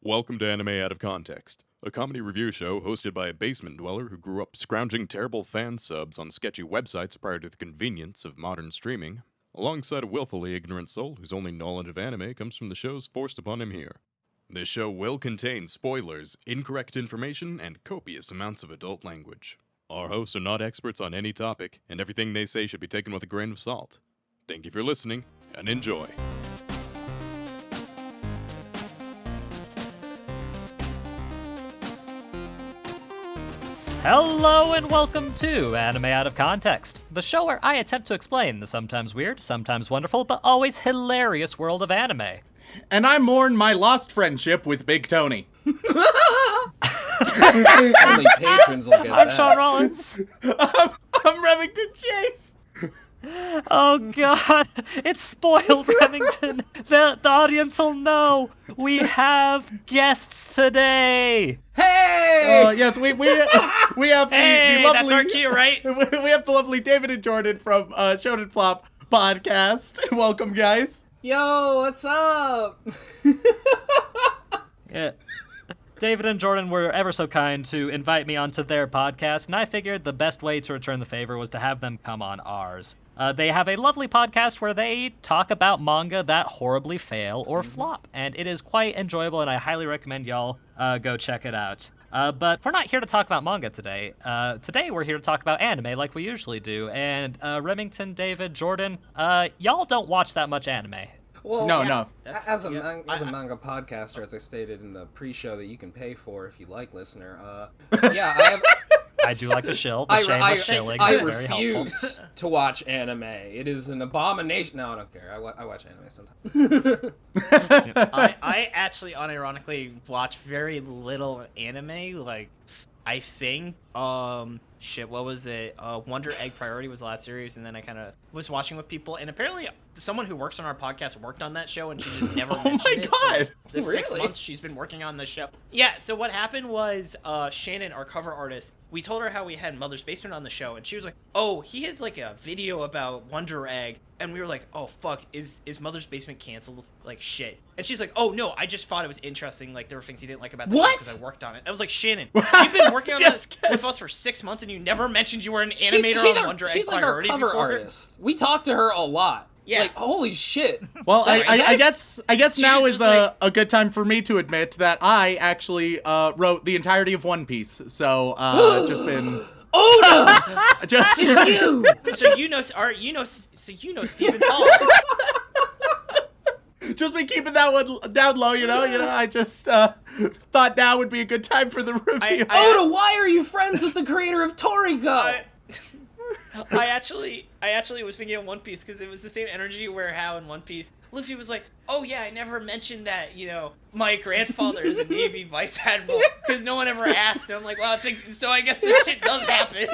Welcome to Anime Out of Context, a comedy review show hosted by a basement dweller who grew up scrounging terrible fan subs on sketchy websites prior to the convenience of modern streaming, alongside a willfully ignorant soul whose only knowledge of anime comes from the shows forced upon him here. This show will contain spoilers, incorrect information, and copious amounts of adult language. Our hosts are not experts on any topic, and everything they say should be taken with a grain of salt. Thank you for listening, and enjoy. Hello and welcome to Anime Out of Context, the show where I attempt to explain the sometimes weird, sometimes wonderful, but always hilarious world of anime. And I mourn my lost friendship with Big Tony. Only patrons will get I'm that. Shaun Rollins. I'm Remington Chase. Oh god, it's spoiled, Remington. The audience will know. We have guests today. Hey! Yes, we have Hey, the lovely... that's our cue, right? We have the lovely David and Jordan from Shonen Flop podcast. Welcome, guys. Yo, what's up? Yeah. David and Jordan were ever so kind to invite me onto their podcast, and I figured the best way to return the favor was to have them come on ours. They have a lovely podcast where they talk about manga that horribly fail or flop, and it is quite enjoyable, and I highly recommend y'all go check it out. But we're not here to talk about manga today. Today we're here to talk about anime like we usually do, and Remington, David, Jordan, y'all don't watch that much anime. Well, No. As a manga podcaster, as I stated in the pre-show that you can pay for if you like, listener, I do like the shill, the shameless shilling. I It's very helpful. refuse to watch anime. It is an abomination. No, I don't care. I watch anime sometimes. I actually unironically watch very little anime. Like, I think, what was it? Wonder Egg Priority was the last series, and then I kind of was watching with people, and apparently someone who works on our podcast worked on that show, and she just never mentioned it. Oh my god! The 6 Really? months she's been working on the show. Yeah, so what happened was, Shannon, our cover artist, we told her how we had Mother's Basement on the show, and she was like, oh, he had like a video about Wonder Egg, and we were like, oh fuck, is Mother's Basement canceled? Like, shit. And she's like, oh no, I just thought it was interesting, like there were things he didn't like about the show because I worked on it. I was like, Shannon, you've been working on this with us for 6 months, and you never mentioned you were an animator on Wonder Egg she's like our Priority cover before? artist. We talk to her a lot. Yeah. Like, holy shit. Well, Like, I guess now just is was like- a good time for me to admit that I actually wrote the entirety of One Piece. So just been Oh no! just It's you! So you know Stephen Paul. just been keeping that one down low. You know. I just thought now would be a good time for the review. Oda, why are you friends with the creator of Toriko? I actually was thinking of One Piece because it was the same energy where how in One Piece Luffy was like, oh yeah, I never mentioned that, my grandfather is a Navy vice admiral because no one ever asked. And I'm like, well, it's like, so I guess this shit does happen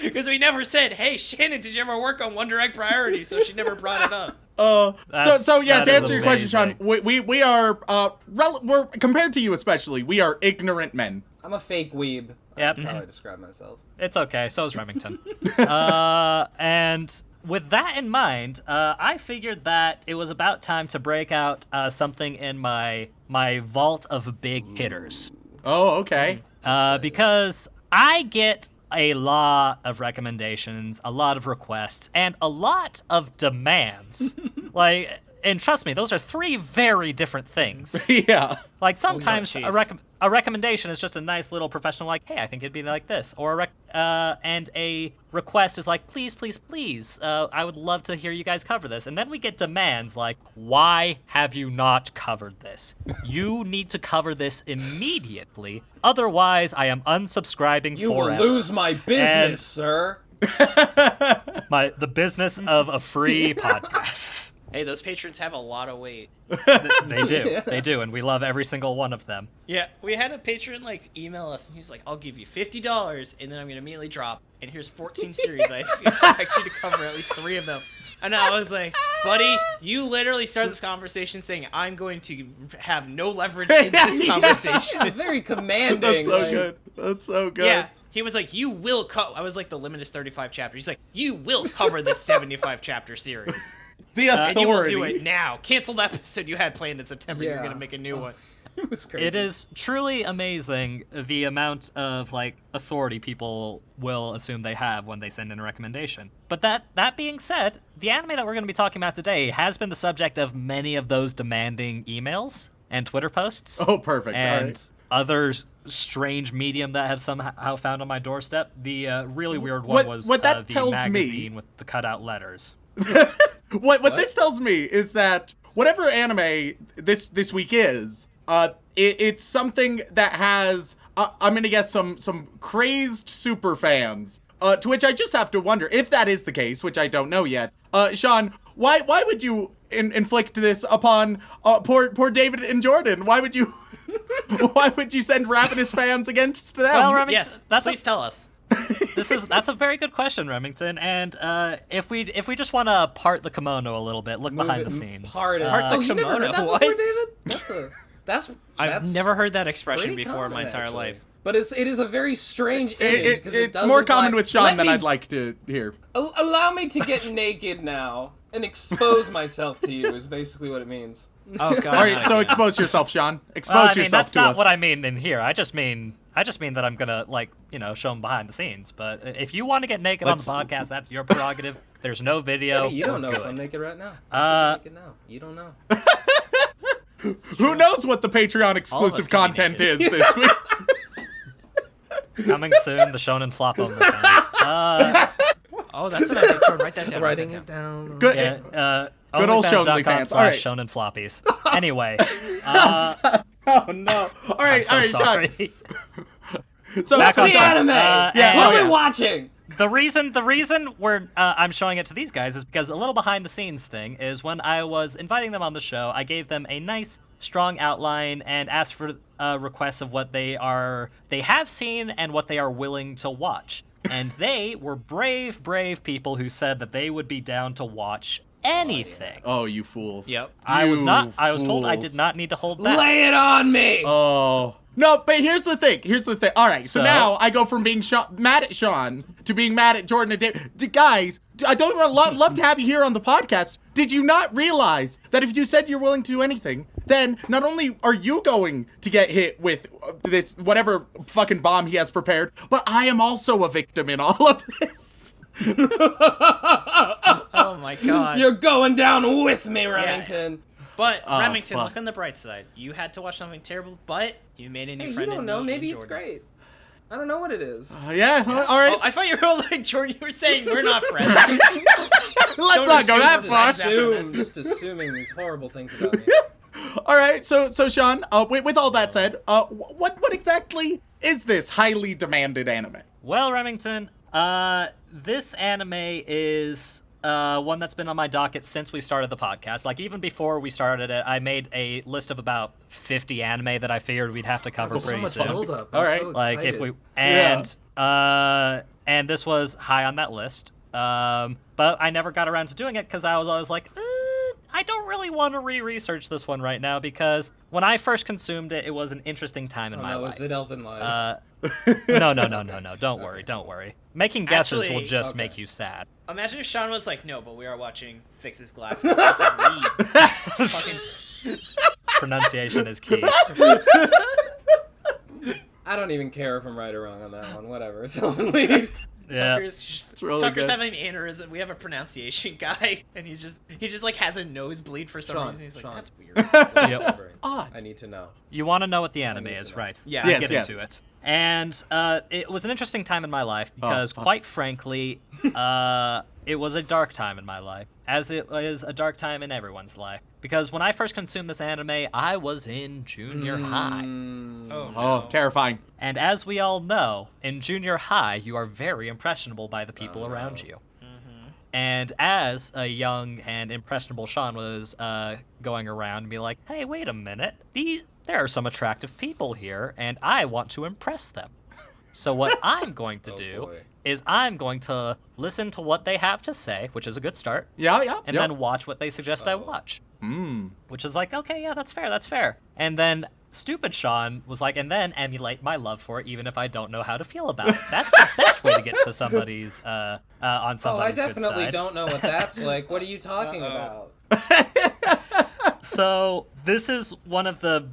because we never said, hey Shannon, did you ever work on Wonder Egg Priority? So she never brought it up. So that to is answer your question, Sean, amazing. we are we're compared to you especially, we are ignorant men. I'm a fake weeb. Yep. That's how I describe myself. It's okay, so is Remington. And with that in mind, I figured that it was about time to break out something in my vault of big hitters. Oh, okay. Because I get a lot of recommendations, a lot of requests, and a lot of demands. And trust me, those are three very different things. Yeah. Like sometimes jeez. a recommendation is just a nice little professional, like, hey, I think it'd be like this, or and a request is like, please, I would love to hear you guys cover this. And then we get demands like, why have you not covered this? You need to cover this immediately, otherwise I am unsubscribing You forever. will lose my business, And- sir. the business of a free podcast. Hey, those patrons have a lot of weight. They do, and we love every single one of them. Yeah, we had a patron email us, and he was like, "I'll give you $50, and then I'm gonna immediately drop. And here's 14 series. I expect you to cover at least 3 of them." And I was like, "Buddy, you literally started this conversation saying I'm going to have no leverage in this conversation." It's very commanding. That's so good. Yeah. He was like, "You will cover." I was like, "The limit is 35 chapters." He's like, "You will cover this 75 chapter series." The And you will authority. do it now. Cancel the episode you had planned in September. You're Yeah. going to make a new one. It was crazy. It is truly amazing the amount of authority people will assume they have when they send in a recommendation. But that being said, the anime that we're going to be talking about today has been the subject of many of those demanding emails and Twitter posts. Oh, perfect. All And right. other strange medium that I have somehow found on my doorstep. The really weird one was what that the tells me- magazine with the cutout letters. What this tells me is that whatever anime this week is, it's something that has I'm gonna guess some crazed super fans. To which I just have to wonder if that is the case, which I don't know yet. Shaun, why would you inflict this upon poor David and Jordan? Why would you send ravenous fans against them? Well, Remington, Yes, please tell us. that's a very good question, Remington. And if we just want to part the kimono a little bit, look behind the scenes. Part it. Part the You never heard kimono, that what? before, David? That's I've never heard that expression pretty before in my common, entire actually. life. But it is a very strange image because it's does more imply- common with Shaun Let than me- I'd like to hear. Allow me to get naked now and expose myself to you is basically what it means. Oh god. All right, so expose yourself, Shaun. Expose Well, I mean, yourself that's to not us. what I mean in here. I just mean that I'm gonna show them behind the scenes. But if you want to get naked Let's- on the podcast, that's your prerogative. There's no video. Hey, you don't we're know if good. I'm naked right now. Uh, naked now. You don't know. Who knows what the Patreon All of us exclusive can be content is naked. this week? Coming soon, the Shonen Flop OnlyFans. Oh, that's what I did. Jordan, write that down. write Writing that it down. down. Good. Good old Shonen fans. All right. Shonen Floppies. Anyway, Oh no! All right, I'm all so right, Shaun. sorry. So Back on the track. anime! Yeah, and- What oh, are yeah. we watching? The reason I'm showing it to these guys is because a little behind the scenes thing is when I was inviting them on the show, I gave them a nice strong outline and asked for requests of what they have seen and what they are willing to watch. And they were brave people who said that they would be down to watch anything. Oh, you fools! Yep. I was You not. I was told I fools. did not need to hold back. Lay it on me! Oh no! But here's the thing. All right. So So- now I go from being mad at Shaun to being mad at Jordan and Dave. Guys, I don't love to have you here on the podcast. Did you not realize that if you said you're willing to do anything, then not only are you going to get hit with this whatever fucking bomb he has prepared, but I am also a victim in all of this. Oh my god. You're going down with me, Remington. But Oh, Remington, fuck. look on the bright side. You had to watch something terrible, but you made a new Hey, you friend. don't in know. me Maybe and it's Jordan. great. I don't know what it is. Yeah. All right. Oh, I thought you were like Jordan. You were saying we're not friends. Let's not go that far. Just assuming these horrible things about me. All right, so Shaun, with all that said, what exactly is this highly demanded anime? Well, Remington, this anime is one that's been on my docket since we started the podcast. Like, even before we started it, I made a list of about 50 anime that I figured we'd have to cover There's so pretty much soon. build up. All right. Like, if we and this was high on that list. But I never got around to doing it because I was always like, I don't really want to re-research this one right now because when I first consumed it, it was an interesting time in my life. Was it Elfin Lied? No. Don't worry. Making guesses will Actually- just okay. make you sad. Imagine if Shaun was like, no, but we are watching Fix His Glasses. Fucking Pronunciation is key. I don't even care if I'm right or wrong on that one. Whatever. It's Elfin Lied. Yeah. Tucker's having an aneurysm. We have a pronunciation guy, and he just like has a nosebleed for some reason. He's like, Shaun. that's weird. Yep. Odd. I need to know. You want to know what the anime need to is, know. right? Yeah. Let's Yes, get yes. into it. And it was an interesting time in my life because, fuck. quite frankly, it was a dark time in my life, as it was a dark time in everyone's life. Because when I first consumed this anime, I was in junior high. Oh, no. Oh, terrifying. And as we all know, in junior high, you are very impressionable by the people around you. And as a young and impressionable Shaun was going around and be like, hey, wait a minute, there are some attractive people here, and I want to impress them. So what I'm going to do boy. is I'm going to listen to what they have to say, which is a good start, Yeah. and then watch what they suggest I watch. Which is like, okay, yeah, that's fair. And then stupid Shaun was like, and then emulate my love for it, even if I don't know how to feel about it. That's the best way to get to somebody's on Oh, I somebody's good definitely side. don't know what that's like. What are you talking about? So this is one of the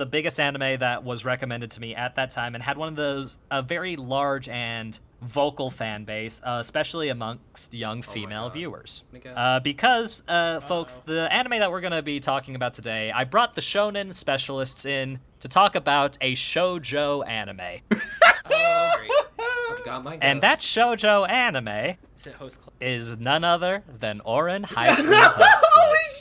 biggest anime that was recommended to me at that time, and had one of those a very large and vocal fan base, especially amongst young female viewers. Because, folks, the anime that we're going to be talking about today, I brought the shonen specialists in to talk about a shoujo anime. Oh, great. I've got my And that shoujo anime Is it host club? is none other than Ouran High School Host Club.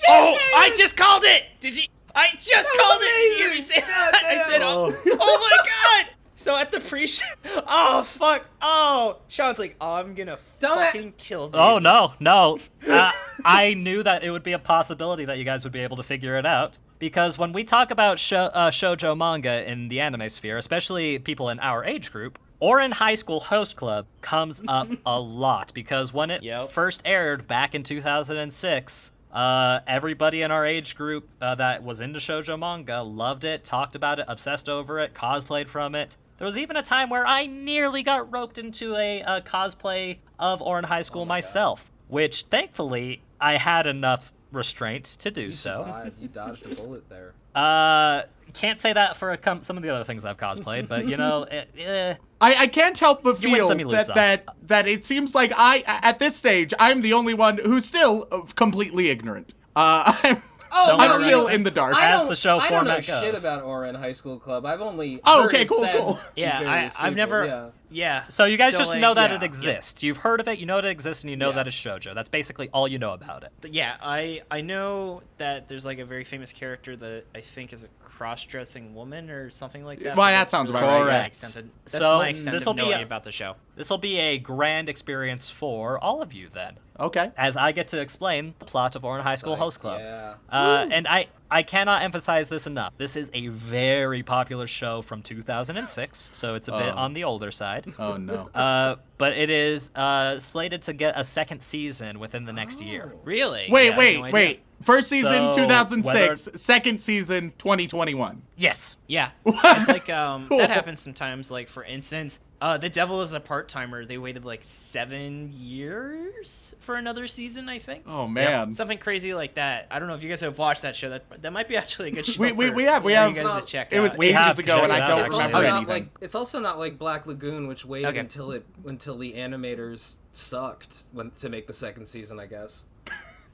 Oh, I just called it! Did you? I just called it! Did you hear me say that? I said, oh my god! So at the pre-show, oh fuck, oh, Shaun's like, oh, I'm gonna fucking kill dude. Oh, no. I knew that it would be a possibility that you guys would be able to figure it out. Because when we talk about shoujo manga in the anime sphere, especially people in our age group, Ouran High School Host Club comes up a lot. Because when it first aired back in 2006, everybody in our age group that was into shoujo manga loved it, talked about it, obsessed over it, cosplayed from it. There was even a time where I nearly got roped into a cosplay of Ouran High School myself, which thankfully I had enough restraint to do so. Survived. You dodged a bullet there. Can't say that for some of the other things I've cosplayed, but you know, I can't help but You win feel some, you lose some. that it seems like at this stage, I'm the only one who's still completely ignorant. I'm still in the dark. As the show I don't know format goes. shit about Ouran High School Club. I've only Oh, heard okay, it cool, said cool. to Yeah, various I've people, never. Yeah. So you guys just like, know that yeah. it exists. You've heard of it, you know it exists, and you know that it's shoujo. That's basically all you know about it. Yeah, I know that there's like a very famous character that I think is a cross-dressing woman or something like that. Why, that sounds about right. Correct. That's So, my extent this'll of be knowing a- about the show. This will be a grand experience for all of you then, Okay. as I get to explain the plot of Ouran High School Host Club. Yeah. And I cannot emphasize this enough. This is a very popular show from 2006, so it's a bit on the older side. Oh no. But it is slated to get a second season within the next year. Really? Yeah, I had no idea. Wait. First season So, 2006, second season 2021. Yes. Yeah, it's like that happens sometimes. Like for instance, The Devil is a Part-Timer. They waited like 7 years for another season, I think. Oh man. Something crazy like that. I don't know if you guys have watched that show. That might be actually a good show. We have. for you guys to check It was out. We ages have ago, and checked I it don't out, It's actually. also remember not anything. like it's also not like Black Lagoon, which waited Okay. until the animators sucked to make the second season, I guess.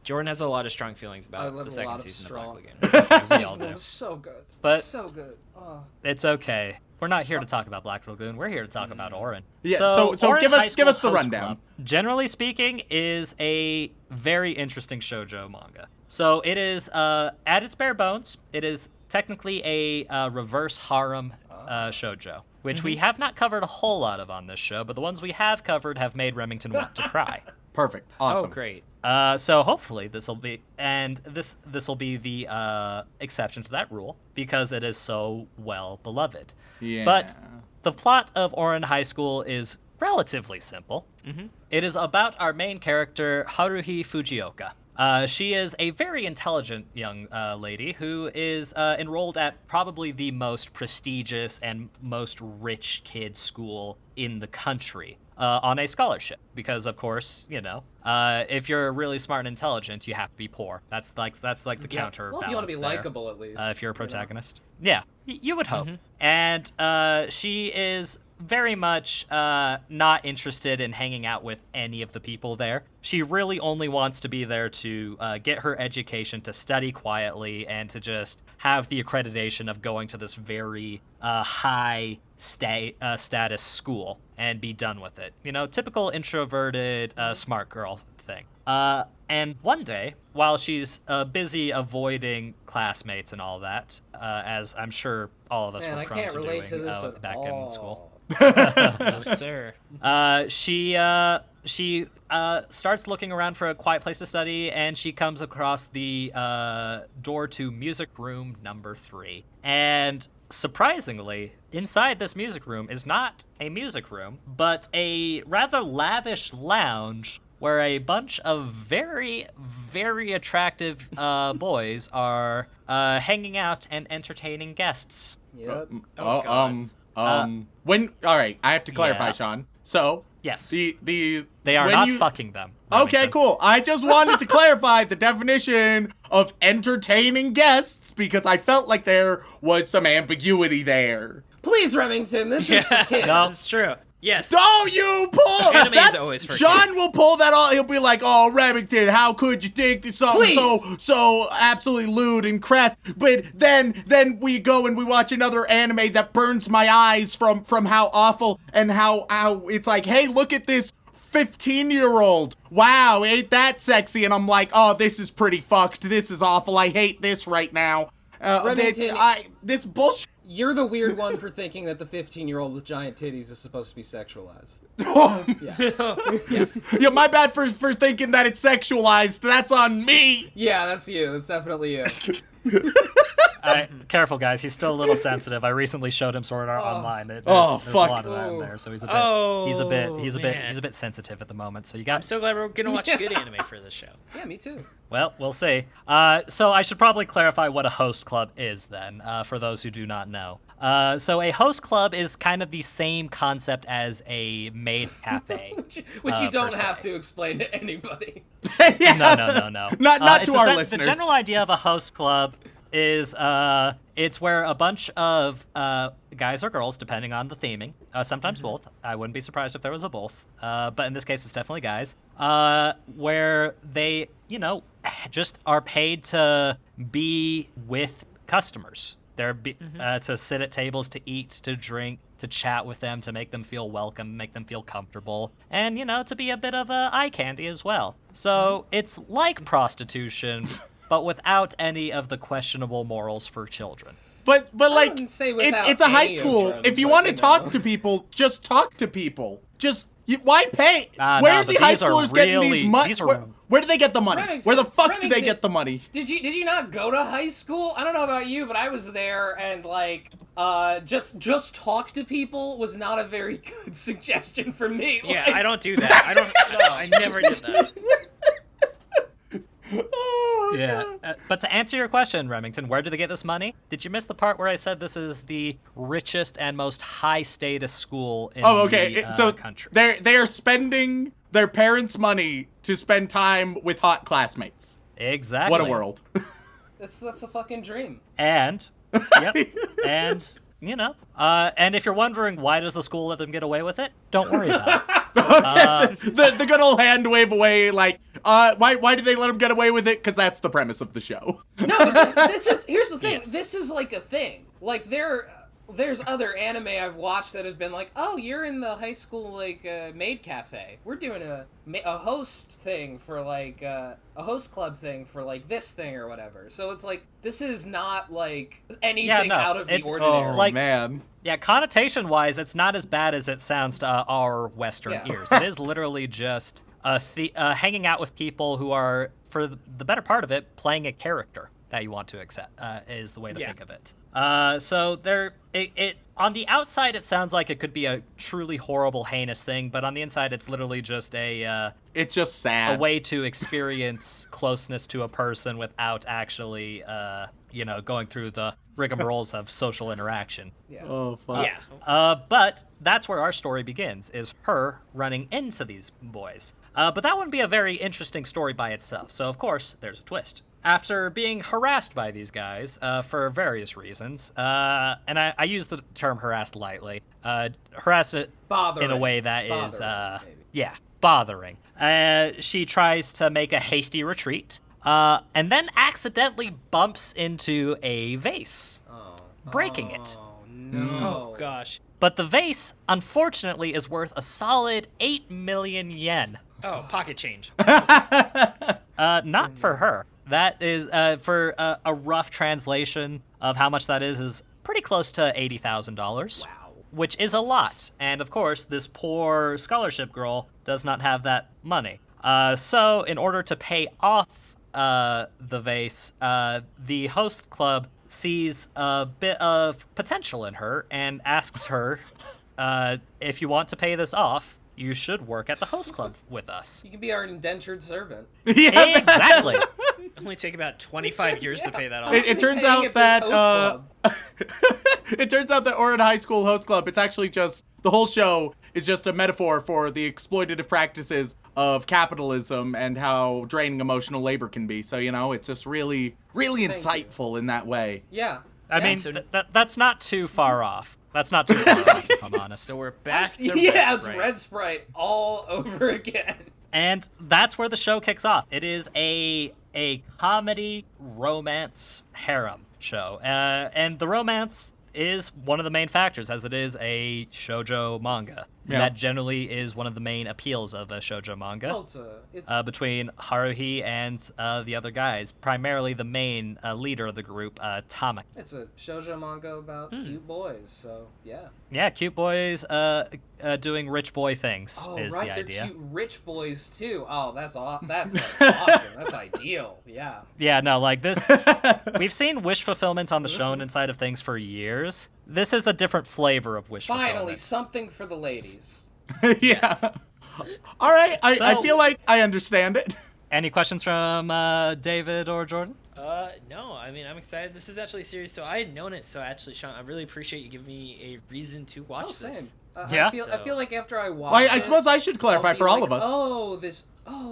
Jordan has a lot of strong feelings I about love the a second lot of season strong. of Black Lagoon. We all do. It was so good. But- so good. Oh. It's okay. We're not here to talk about Black Lagoon. We're here to talk about Ouran. Yeah, so Ouran give High us the School Host rundown. Club, generally speaking, is a very interesting shoujo manga. So it is, at its bare bones, it is technically a reverse harem shoujo, which we have not covered a whole lot of on this show, but the ones we have covered have made Remington want to cry. Perfect. Oh, Awesome. great. So hopefully this will be the exception to that rule because it is so well beloved. Yeah. But the plot of Ouran High School is relatively simple. It is about our main character Haruhi Fujioka. She is a very intelligent young lady who is enrolled at probably the most prestigious and most rich kid school in the country. On a scholarship, because of course, you know, if you're really smart and intelligent, you have to be poor. That's like the counterbalance. Well, if you want to be there. likable, at least. If you're a protagonist, yeah, you would hope. And she is very much not interested in hanging out with any of the people there. She really only wants to be there to get her education, to study quietly, and to just have the accreditation of going to this very high status school and be done with it. You know, typical introverted smart girl thing. And one day, while she's busy avoiding classmates and all that, as I'm sure all of us Man, were I prone can't to relate doing to this at back all. in school. No, sir. She starts looking around for a quiet place to study, and she comes across the door to music room number 3. And surprisingly, inside this music room is not a music room, but a rather lavish lounge where a bunch of very, very attractive boys are hanging out and entertaining guests. Yep. All right, I have to clarify, yeah. Shaun. So Yes. The They are when not you- fucking them. Okay, Remington. cool. I just wanted to clarify the definition of entertaining guests because I felt like there was some ambiguity there. Please, Remington, this is for kids. No. That's true. Yes. Don't you pull? Anime is That's- always for Shaun kids. will pull that all. He'll be like, "Oh, Remington, how could you think that something Please. so absolutely lewd and crass?" But then we go and we watch another anime that burns my eyes from how awful and how it's like, "Hey, look at this 15-year-old. Wow, ain't that sexy?" And I'm like, "Oh, this is pretty fucked. This is awful. I hate this right now." Remington- This bullshit. You're the weird one for thinking that the 15-year-old with giant titties is supposed to be sexualized. Yes. Yeah, my bad for thinking that it's sexualized. That's on me. Yeah, that's you. That's definitely you. Careful, guys. He's still a little sensitive. I recently showed him Sword Art Online. There's fuck. a lot of that in there, so he's a bit sensitive at the moment. So you got. I'm so glad we're gonna watch good anime for this show. Yeah, me too. Well, we'll see. So I should probably clarify what a host club is then, for those who do not know. So a host club is kind of the same concept as a maid cafe. Which you don't per have se. to explain to anybody. Yeah. No. Not It's to our the listeners. general idea of a host club is it's where a bunch of guys or girls, depending on the theming, sometimes both. I wouldn't be surprised if there was a both, but in this case, it's definitely guys. Where they, just are paid to be with customers. They're to sit at tables, to eat, to drink, to chat with them, to make them feel welcome, make them feel comfortable, and, to be a bit of eye candy as well. So it's like prostitution, but without any of the questionable morals for children. But like, wouldn't say without it's a high any of school. them, If you but, want to you talk know. to people, just talk to people. Why pay? Where no, are the but high these are schoolers getting really- these money? these are- Where do they get the money? Remington, Where the fuck do they Remington. get the money? Did you not go to high school? I don't know about you, but I was there, and just talk to people was not a very good suggestion for me. Yeah, Like, I don't do that. I never did that. Oh, Yeah. God. But to answer your question, Remington, where do they get this money? Did you miss the part where I said this is the richest and most high status school in Oh, okay. the country? They are spending their parents' money to spend time with hot classmates. Exactly. What a world. that's a fucking dream. And, yep, and, and if you're wondering why does the school let them get away with it, don't worry about it. The good old hand wave away, like, why did they let them get away with it? Because that's the premise of the show. No, but this is here's the thing. Yes. This is like a thing. Like there's other anime I've watched that have been like, oh, you're in the high school maid cafe. We're doing a host thing for a host club thing for this thing or whatever. So it's like this is not like anything no, out of the it's- ordinary. Like- Man. Yeah, connotation-wise, it's not as bad as it sounds to our Western Yeah. ears. It is literally just hanging out with people who are, for the better part of it, playing a character that you want to accept, is the way to think of it. So it on the outside, it sounds like it could be a truly horrible, heinous thing, but on the inside, it's literally just It's just sad. a way to experience closeness to a person without actually, going through the rigmaroles of social interaction. Yeah. Oh, fuck. Yeah. But that's where our story begins, is her running into these boys. But that wouldn't be a very interesting story by itself, so of course, there's a twist. After being harassed by these guys for various reasons, and I use the term harassed lightly, harassed it Bothering. in a way that is, Bothering, maybe. yeah, bothering. She tries to make a hasty retreat, and then accidentally bumps into a vase, breaking it. Oh no. Oh gosh. But the vase, unfortunately, is worth a solid 8 million yen. Oh, pocket change. Not for her. That is, for a rough translation of how much that is pretty close to $80,000. Wow. Which is a lot. And of course, this poor scholarship girl does not have that money. So in order to pay off the vase, the host club sees a bit of potential in her and asks her, if you want to pay this off, you should work at the host club with us. You can be our indentured servant. Yeah, Exactly. Only take about 25 years to pay that off. It turns Paying out at this that host club. it turns out that Ouran High School Host Club, it's actually just the whole show is just a metaphor for the exploitative practices of capitalism and how draining emotional labor can be. So, it's just really, really insightful in that way. Yeah. I mean, so- that's not too far off. That's not too far off, if I'm honest. So we're back to Yeah, Red it's Sprite. Red Sprite all over again. And that's where the show kicks off. It is a comedy romance harem show. And the romance is one of the main factors, as it is a shoujo manga. Yeah. That generally is one of the main appeals of a shoujo manga. Well, it's Between Haruhi and the other guys, primarily the main leader of the group, Tamaki. it's a shoujo manga about cute boys, so yeah. Yeah, cute boys doing rich boy things Oh, is right, the they're idea. cute rich boys too. Oh, that's that's like, awesome. That's ideal. Yeah. Yeah, no, like this. We've seen wish fulfillment on the shonen side of things for years. This is a different flavor of wish Finally, fulfillment. something for the ladies. Yeah. All right. I So- feel like I understand it. Any questions from David or Jordan? No, I mean, I'm excited. This is actually a series, so I had known it. So actually, Shaun, I really appreciate you giving me a reason to watch Oh, this. same. Yeah. I feel like after I watch Well, I it, suppose I should clarify I'll be for all like, of us.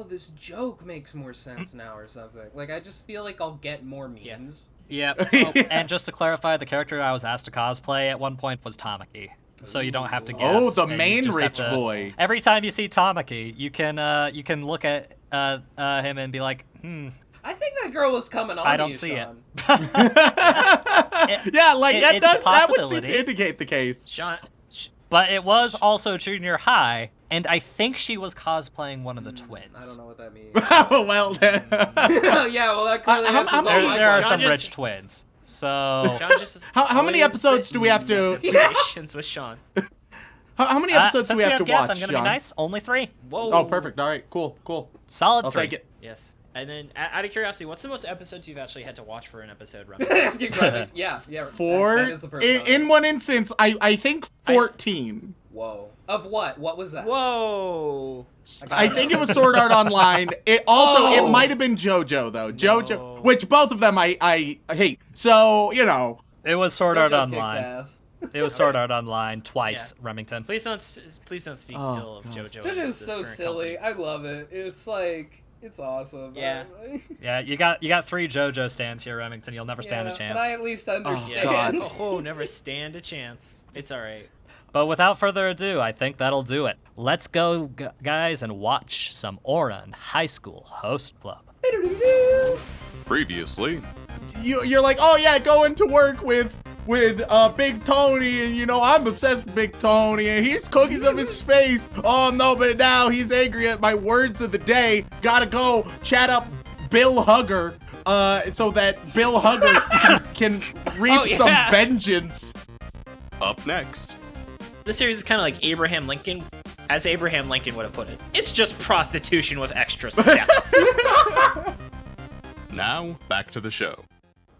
this joke makes more sense now or something. Like, I just feel like I'll get more memes. Yeah. Oh, and just to clarify, the character I was asked to cosplay at one point was Tamaki. So you don't have to guess. Oh, the and you main just have rich to- boy. Every time you see Tamaki, you can look at him and be like, I think that girl was coming on I to don't you, see it. Shaun. Yeah, like that it's a that would seem possibility. to indicate the case. Shaun, But it was also junior high, and I think she was cosplaying one of the twins. I don't know what that means. Oh, well then. Yeah, well, that clearly how- answers how all many- my There are Shaun some just- rich twins. So Shaun just How many always episodes do we have to- investigations with Shaun? How many episodes do since we have to guests, watch, I'm gonna Shaun? be nice. Only 3. Whoa. Oh, perfect. All right, cool. Solid I'll 3. take it. Yes. And then, out of curiosity, what's the most episodes you've actually had to watch for an episode run? Asking questions. Yeah. Four. That is the person. In one instance, I think 14. Whoa. Of what? What was that? Whoa. I think it was Sword Art Online. It also Oh. it might have been JoJo though. JoJo, which both of them I hate. So It was Sword Art JoJo kicks Online. ass. It was Sword Art Online twice, Yeah. Remington. Please don't speak Oh, ill of God. JoJo. JoJo's as this so current silly. company. I love it. It's like it's awesome. Yeah. Yeah, you got 3 JoJo stands here, Remington. You'll never stand a Yeah, chance. But I at least Yeah. understand. Oh, never stand a chance. It's all right. But without further ado, I think that'll do it. Let's go, guys, and watch some Ouran High School Host Club. Previously, you're like, oh yeah, going to work with Big Tony, and I'm obsessed with Big Tony, and here's cookies of his face. Oh no, but now he's angry at my words of the day. Gotta go chat up Bill Hugger, so that Bill Hugger can reap some vengeance. up next. This series is kind of like Abraham Lincoln, as Abraham Lincoln would have put it. It's just prostitution with extra steps. Now, back to the show.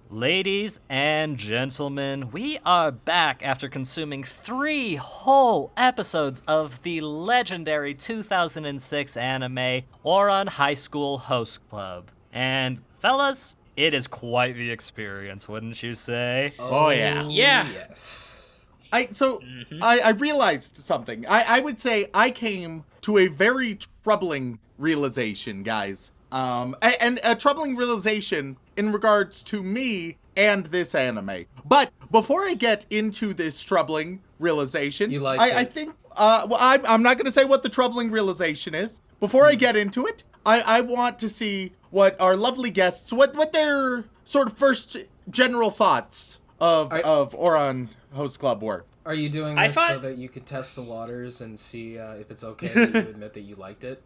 Ladies and gentlemen, we are back after consuming 3 whole episodes of the legendary 2006 anime Ouran High School Host Club. And fellas, it is quite the experience, wouldn't you say? Oh yeah. Yeah. Yes. I realized something. I would say I came to a very troubling realization, guys. And a troubling realization in regards to me and this anime. But before I get into this troubling realization, You liked I it. think, well, I'm not going to say what the troubling realization is. Before I get into it, I want to see what our lovely guests, what their sort of first general thoughts of Ouran Host Club were. Are you doing I this so thought- that you could test the waters and see if it's okay that you admit that you liked it?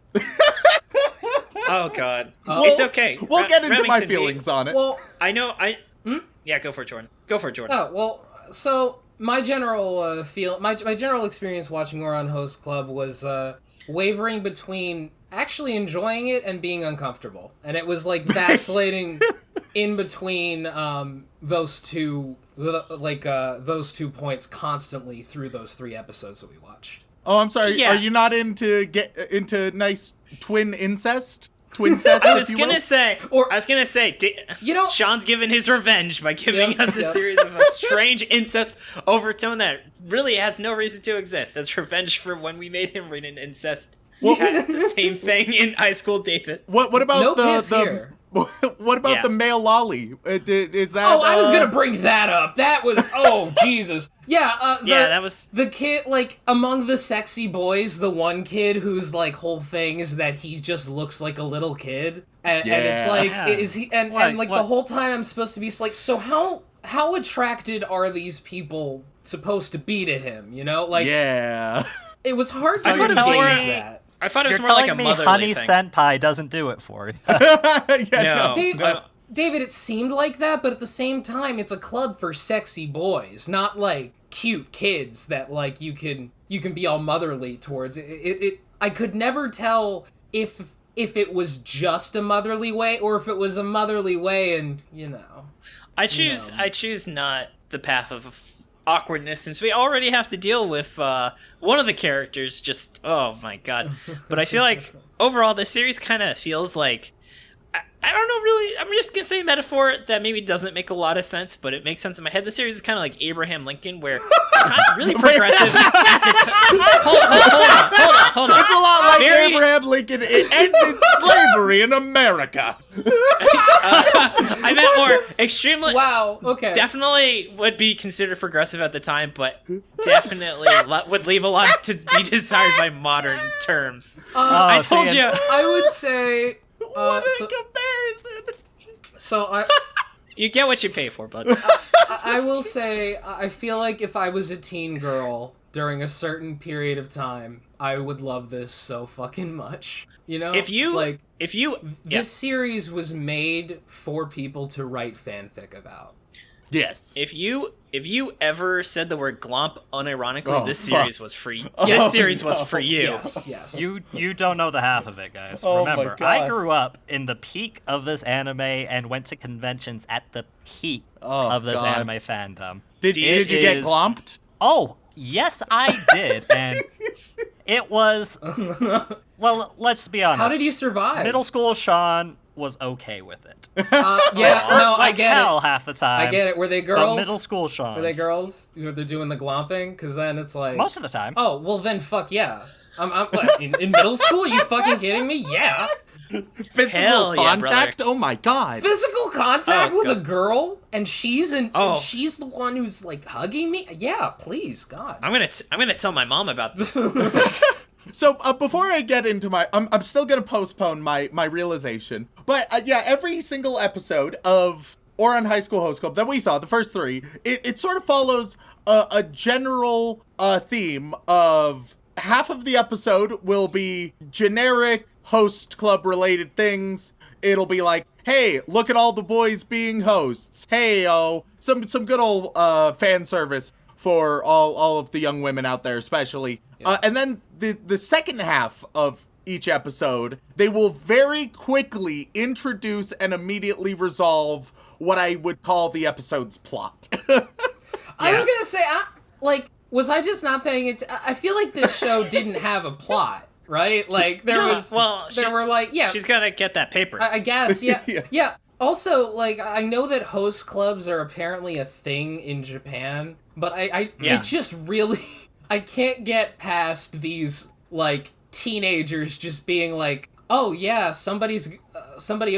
Oh God. Well, It's okay. We'll get into my Remington, feelings on it. Well, I know. Yeah, go for it, Jordan. Go for it, Jordan. oh well. So my general my general experience watching Ouran Host Club was wavering between actually enjoying it and being uncomfortable, and it was like vacillating in between those two points constantly through those 3 episodes that we watched. Oh, I'm sorry. Yeah. Are you not into nice twin incest? Twincest, I was if you will. gonna say, You know- Sean's given his revenge by giving Yep, us a yep. series of a strange incest overtone that really has no reason to exist. As revenge for when we made him read an incest. Had the same thing in high school, David. What about No the piss here. what about Yeah. the male lolly? Is that? Oh, I was gonna bring that up. That was Jesus. Yeah, That was. the kid. Like among the sexy boys, the one kid whose like whole thing is that he just looks like a little kid, and it's like Yeah. is he and like the What? whole time I'm supposed to be like, so how attracted are these people supposed to be to him? You know, like Yeah. it was hard to I thought it was gauge more- that. I thought it was You're more telling like a me motherly Honey thing. Senpai doesn't do it for you. No. David, it seemed like that, but at the same time, it's a club for sexy boys, not like cute kids that like you can be all motherly towards. I could never tell if it was just a motherly way or if it was a motherly way, and I choose not the path of awkwardness, since we already have to deal with one of the characters. Just oh my god! But I feel like overall this series kind of feels like I don't know really. I'm just gonna say a metaphor that maybe doesn't make a lot of sense, but it makes sense in my head. The series is kind of like Abraham Lincoln, where kind of really progressive. Hold on. It's a lot like Very- Abraham Lincoln. It ended slavery in America. I meant more extremely. wow, okay. Definitely would be considered progressive at the time, but definitely would leave a lot to be desired by modern terms. I Oh, told see, you. I would say. What a So, comparison. so You get what you pay for, bud. I will say I feel like if I was a teen girl during a certain period of time, I would love this so fucking much. You know, If you this series was made for people to write fanfic about. Yes. if you ever said the word glomp unironically, Oh, this fuck. series was for you. This series was for you. Yes. You don't know the half of it, guys. Oh my Remember, God. I grew up in the peak of this anime and went to conventions at the peak Oh, of this God. anime fandom. Did you get is- glomped? Oh, yes, I did, and it was. Well, let's be honest. How did you survive? Middle school Shaun was okay with it. Yeah, no, I Like get hell it. half the time. I get it. Were they But girls? middle school Shaun. Were they girls? They're doing the glomping? Because then it's like. Most of the time. Oh, well then fuck yeah. I'm what, in middle school? Are you fucking kidding me? Yeah. Physical Hell yeah, contact? Oh my god. Physical contact Oh, with a God. girl, and she's Oh. and she's the one who's like hugging me. Yeah, please, God. I'm gonna tell my mom about this. So before I get into I'm still gonna postpone my realization. But yeah, every single episode of Ouran High School Host Club that we saw, the first three, it sort of follows a general theme of half of the episode will be generic host club related things. It'll be like, hey, look at all the boys being hosts. Hey, some good old fan service for all of the young women out there, especially. And then the second half of each episode, they will very quickly introduce and immediately resolve what I would call the episode's plot. I was gonna say, was I just not paying it? I feel like this show didn't have a plot, right? Like there No, was, well, there were like, yeah, She's gotta get that paper. I guess, yeah, Yeah. yeah. Also, like, I know that host clubs are apparently a thing in Japan, but Yeah. it just really, I can't get past these, like, teenagers just being like, oh yeah, somebody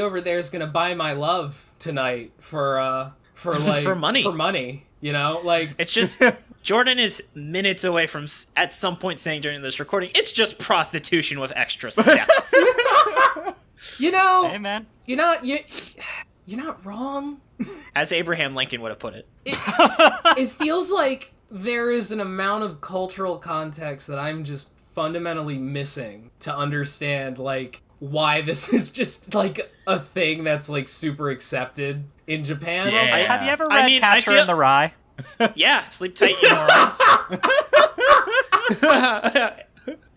over there is gonna buy my love tonight for like, For money. for money, you know, like, It's just Jordan is minutes away from at some point saying during this recording, it's just prostitution with extra steps. you know, Hey, man. you're not wrong. As Abraham Lincoln would have put it. It feels like there is an amount of cultural context that I'm just fundamentally missing to understand, like, why this is just, like, a thing that's, like, super accepted in Japan. Yeah. Have you ever I read mean, I Catcher feel- in the Rye? Yeah, sleep tight, you morons.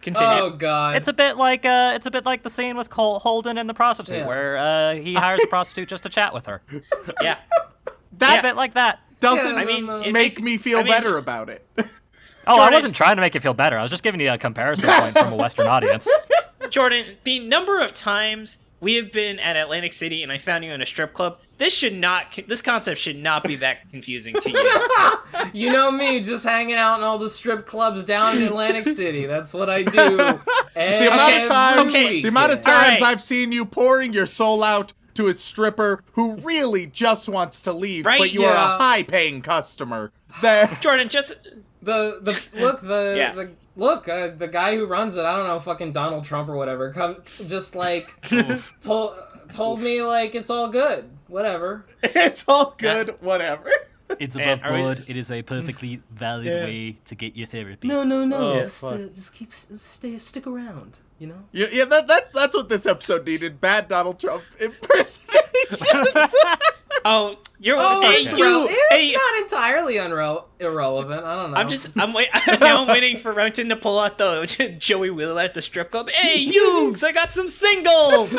Continue. Oh, God. It's a bit like the scene with Cole Holden and the prostitute, Yeah. where he hires a prostitute just to chat with her. Yeah. It's a bit like that. Doesn't Yeah, I mean, it make makes- me feel I mean- better about it. Oh, I Jordan- wasn't trying to make you feel better. I was just giving you a comparison point from a Western audience. Jordan, the number of times we have been at Atlantic City and I found you in a strip club. This concept should not be that confusing to you. You know me, just hanging out in all the strip clubs down in Atlantic City. That's what I do. The amount of times Alright. I've seen you pouring your soul out to a stripper who really just wants to leave, Right, but you are yeah. a high-paying customer. That Jordan, just The guy who runs it, I don't know, fucking Donald Trump or whatever, just like told me like it's all good, whatever. it's all good, whatever. It's Man, above are we- board. It is a perfectly valid way to get your therapy. No, Oh, just stick around, you know. Yeah, that's what this episode needed. Bad Donald Trump impersonations. oh, you're It's hey, not entirely irrelevant. I don't know. I'm waiting for Remington to pull out the Joey Wheeler at the strip club. Hey, Yugs, I got some singles.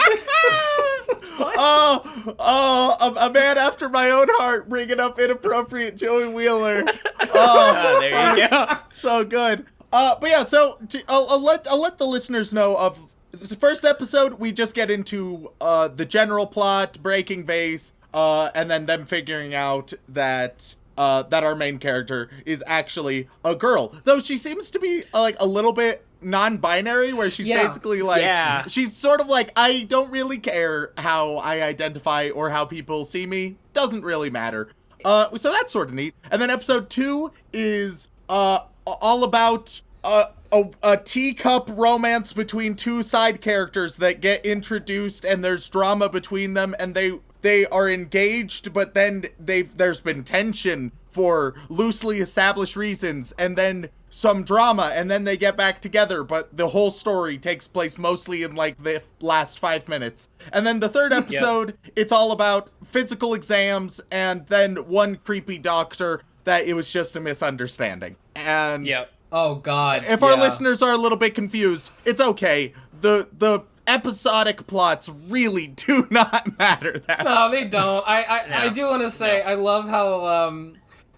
A man after my own heart, bringing up inappropriate Joey Wheeler. Oh, there you go. so good. But yeah, so I'll let the listeners know of this first episode. We just get into the general plot, breaking base, and then them figuring out that our main character is actually a girl, though she seems to be like a little bit non-binary, where she's basically like, she's sort of like, I don't really care how I identify or how people see me, doesn't really matter. So that's sort of neat. And then episode 2 is all about a teacup romance between two side characters that get introduced, and there's drama between them, and they are engaged, but then there's been tension for loosely established reasons, and then some drama, and then they get back together, but the whole story takes place mostly in like the last 5 minutes. And then the third episode, it's all about physical exams, and then one creepy doctor that it was just a misunderstanding. And oh god, if our listeners are a little bit confused, it's okay. The episodic plots really do not matter that no, they don't. I do want to say I love how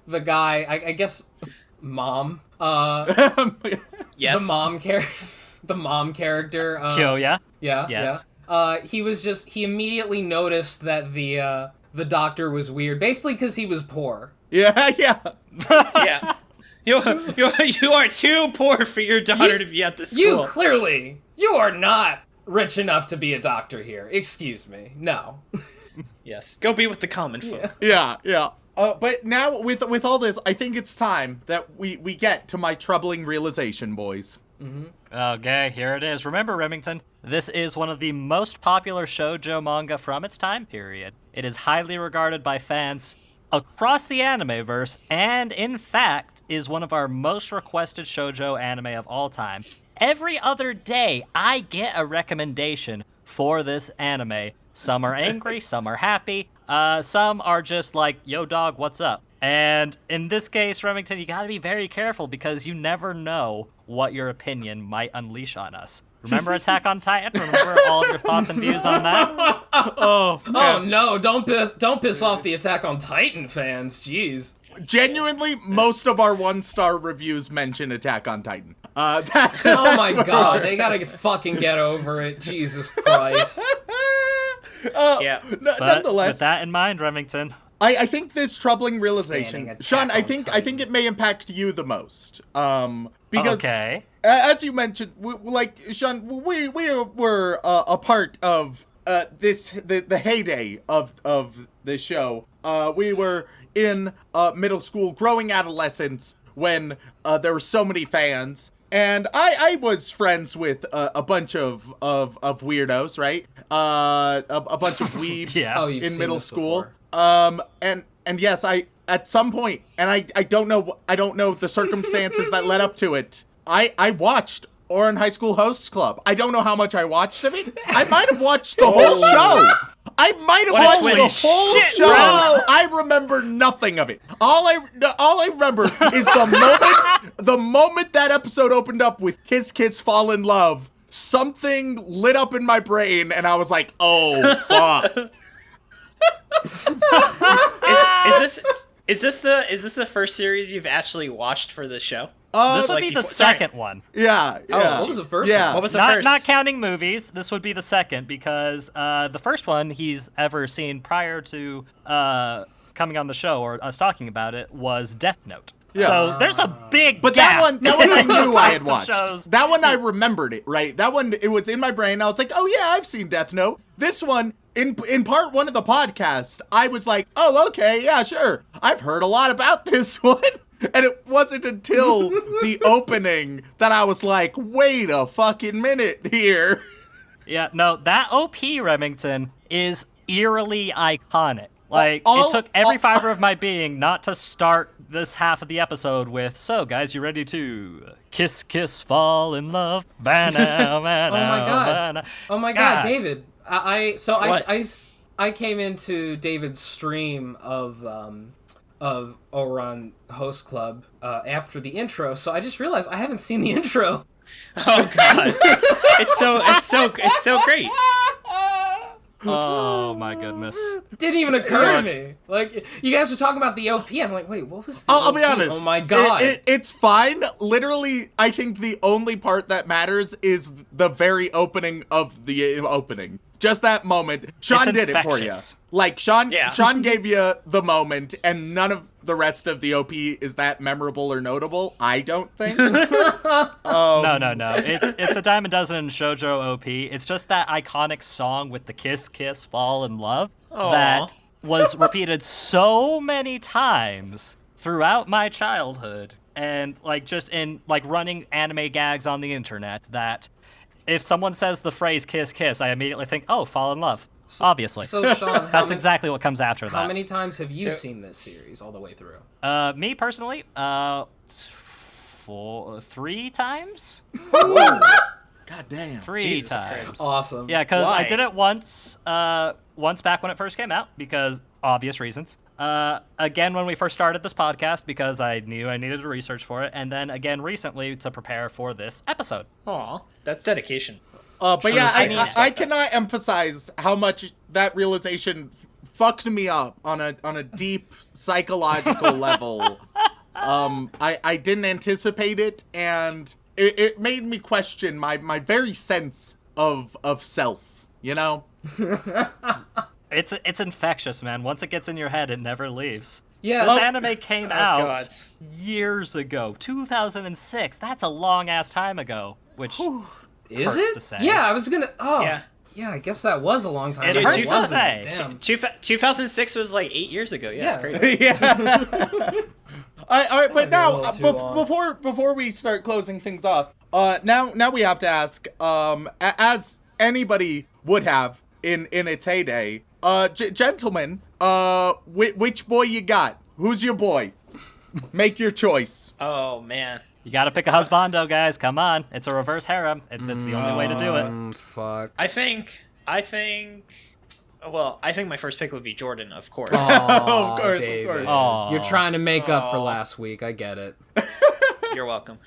the guy, I guess mom, Yes. the mom character, Joe, yeah? Yes. He immediately noticed that the doctor was weird, basically because he was poor. Yeah. Yeah. You are too poor for your daughter to be at the school. You are not rich enough to be a doctor here. Excuse me. No. Yes. Go be with the common folk. Yeah. But now with all this, I think it's time that we get to my troubling realization, boys. Okay, here it is. Remember, Remington, this is one of the most popular shoujo manga from its time period. It is highly regarded by fans across the animeverse, and in fact, is one of our most requested shoujo anime of all time. Every other day, I get a recommendation for this anime. Some are angry, some are happy, some are just like, yo dog, what's up? And in this case, Remington, you gotta be very careful because you never know what your opinion might unleash on us. Remember Attack on Titan? Remember all of your thoughts and views on that? Oh no, don't piss off the Attack on Titan fans, jeez. Genuinely, most of our 1-star reviews mention Attack on Titan. Oh my god, they gotta fucking get over it, Jesus Christ. But Nonetheless, with that in mind, Remington, I think this troubling realization, Standing Shaun, Attack I on think it may impact you the most. Because okay. as you mentioned, Shaun, we were a part of the heyday of the show. We were in middle school, growing adolescents, when there were so many fans. And I was friends with a bunch of weirdos, right? A bunch of weebs Yes. in middle school. And yes, I at some point, and I don't know the circumstances that led up to it. I watched Ouran High School Hosts Club. I don't know how much I watched of it. I might have watched the whole show. I might have watched the whole show. bro. I remember nothing of it. All I remember is the moment that episode opened up with Kiss Kiss Fall in Love. Something lit up in my brain, and I was like, "Oh fuck!" Is this the first series you've actually watched for the show? This would like be the before- sorry. second one. Yeah. what was the first yeah. one? What was the Not, first? not counting movies, this would be the second because the first one he's ever seen prior to coming on the show or us talking about it was Death Note. Yeah. So there's a big But gap. that one I knew I had Types of watched. shows. That one I remembered it, right? That one, it was in my brain. I was like, oh yeah, I've seen Death Note. This one, in part one of the podcast, I was like, oh, okay, yeah, sure. I've heard a lot about this one. And it wasn't until the opening that I was like, wait a fucking minute here. Yeah, no, that OP Remington is eerily iconic. Like, All- it took every fiber of my being not to start this half of the episode with, so guys, you ready to kiss, kiss, fall in love? Oh Oh my god, David. I came into David's stream of Ouran Host Club after the intro, so I just realized I haven't seen the intro. Oh god, it's so great. Oh my goodness. Didn't even occur to me. Like, you guys were talking about the OP. I'm like, wait, what was the I'll be OP? honest. Oh my god. It's fine. Literally, I think the only part that matters is the very opening of the opening. Just that moment. Shaun It's did it for you. infectious. Like, Shaun Yeah. gave you the moment, and none of the rest of the OP is that memorable or notable, I don't think. No. It's a dime a dozen shoujo OP. It's just that iconic song with the kiss, kiss, fall in love that was repeated so many times throughout my childhood and like just in like running anime gags on the internet that if someone says the phrase kiss, kiss, I immediately think, oh, fall in love. Obviously. So, Shaun, That's exactly what comes after how that. many times have you seen this series all the way through? Me personally, 3 times? God damn. 3 Jesus times. Christ. Awesome. Yeah, because I Why? did it once back when it first came out, because obvious reasons. Again when we first started this podcast, because I knew I needed to research for it, and then again recently to prepare for this episode. Aw, that's dedication. But yeah, I didn't expect I that. cannot emphasize how much that realization fucked me up on a deep psychological level. I didn't anticipate it, and it made me question my very sense of self, you know? It's infectious, man. Once it gets in your head, it never leaves. Yeah. This anime came out God. years ago, 2006. That's a long ass time ago, which Is hurts it? to say. Yeah, I was gonna. Oh. Yeah. Yeah, I guess that was a long time It ago. hurts to wasn't say. it? Damn. 2006 was like 8 years ago. Yeah, it's Yeah. crazy. Yeah. All right, but now a little too long. before we start closing things off, now we have to ask, as anybody would have in its heyday, gentlemen, which boy you got? Who's your boy? Make your choice. Oh man. you gotta pick a husbando, guys. Come on. It's a reverse harem. It's the only way to do it. Fuck. I think. Well, I think my first pick would be Jordan, of course. Oh, Of course, David. of course. Aw. You're trying to make up for last week. I get it. You're welcome.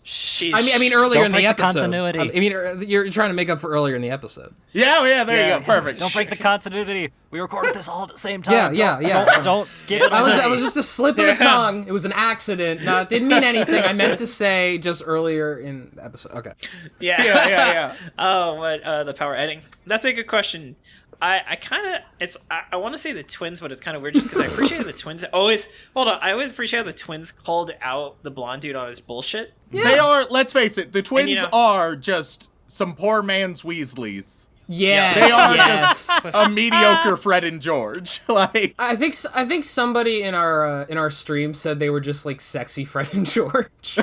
Sheesh. I mean earlier Don't in the break episode. continuity. I mean, you're trying to make up for earlier in the episode. Yeah, there you go. Perfect. Don't break the continuity. We recorded this all at the same time. Yeah. Don't give it I away. was just a slip of the tongue. It was an accident. No, it didn't mean anything. I meant to say just earlier in the episode. Okay. Yeah. Yeah. Oh, what the power editing? That's a good question. I kind of I want to say the twins, but it's kind of weird just because I appreciate the twins always. Hold on, I always appreciate how the twins called out the blonde dude on his bullshit. They are, let's face it, the twins you know- are just some poor man's Weasleys. Yes. They are yes. a mediocre Fred and George. Like, I think somebody in our stream said they were just like sexy Fred and George.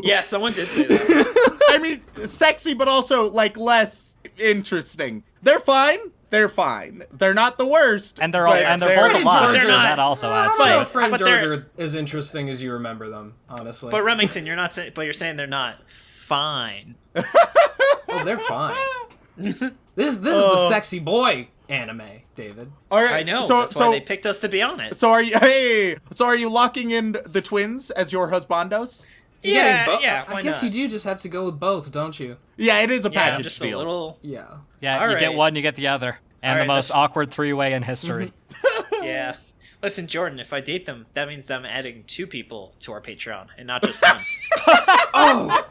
Yeah, someone did say that. I mean, sexy, but also like less interesting. They're fine. They're not the worst. and they're all but both Fred and alive, George so are not- that also I adds don't know to if it. Fred and But George they're- are as interesting as you remember them, honestly. But Remington, you're not saying, but you're saying they're not fine. Oh, they're fine. This is the sexy boy anime, David. All right. I know. So, that's why they picked us to be on it. So are you locking in the twins as your husbandos? You're Yeah, getting yeah, I why guess not? you do just have to go with both, don't you? Yeah, it is a Yeah, package just deal. a little. Yeah. Yeah, All you get right. one, you get the other. And All the right, most that's- awkward 3-way in history. Yeah. Listen, Jordan, if I date them, that means that I'm adding 2 people to our Patreon and not just 1. Oh,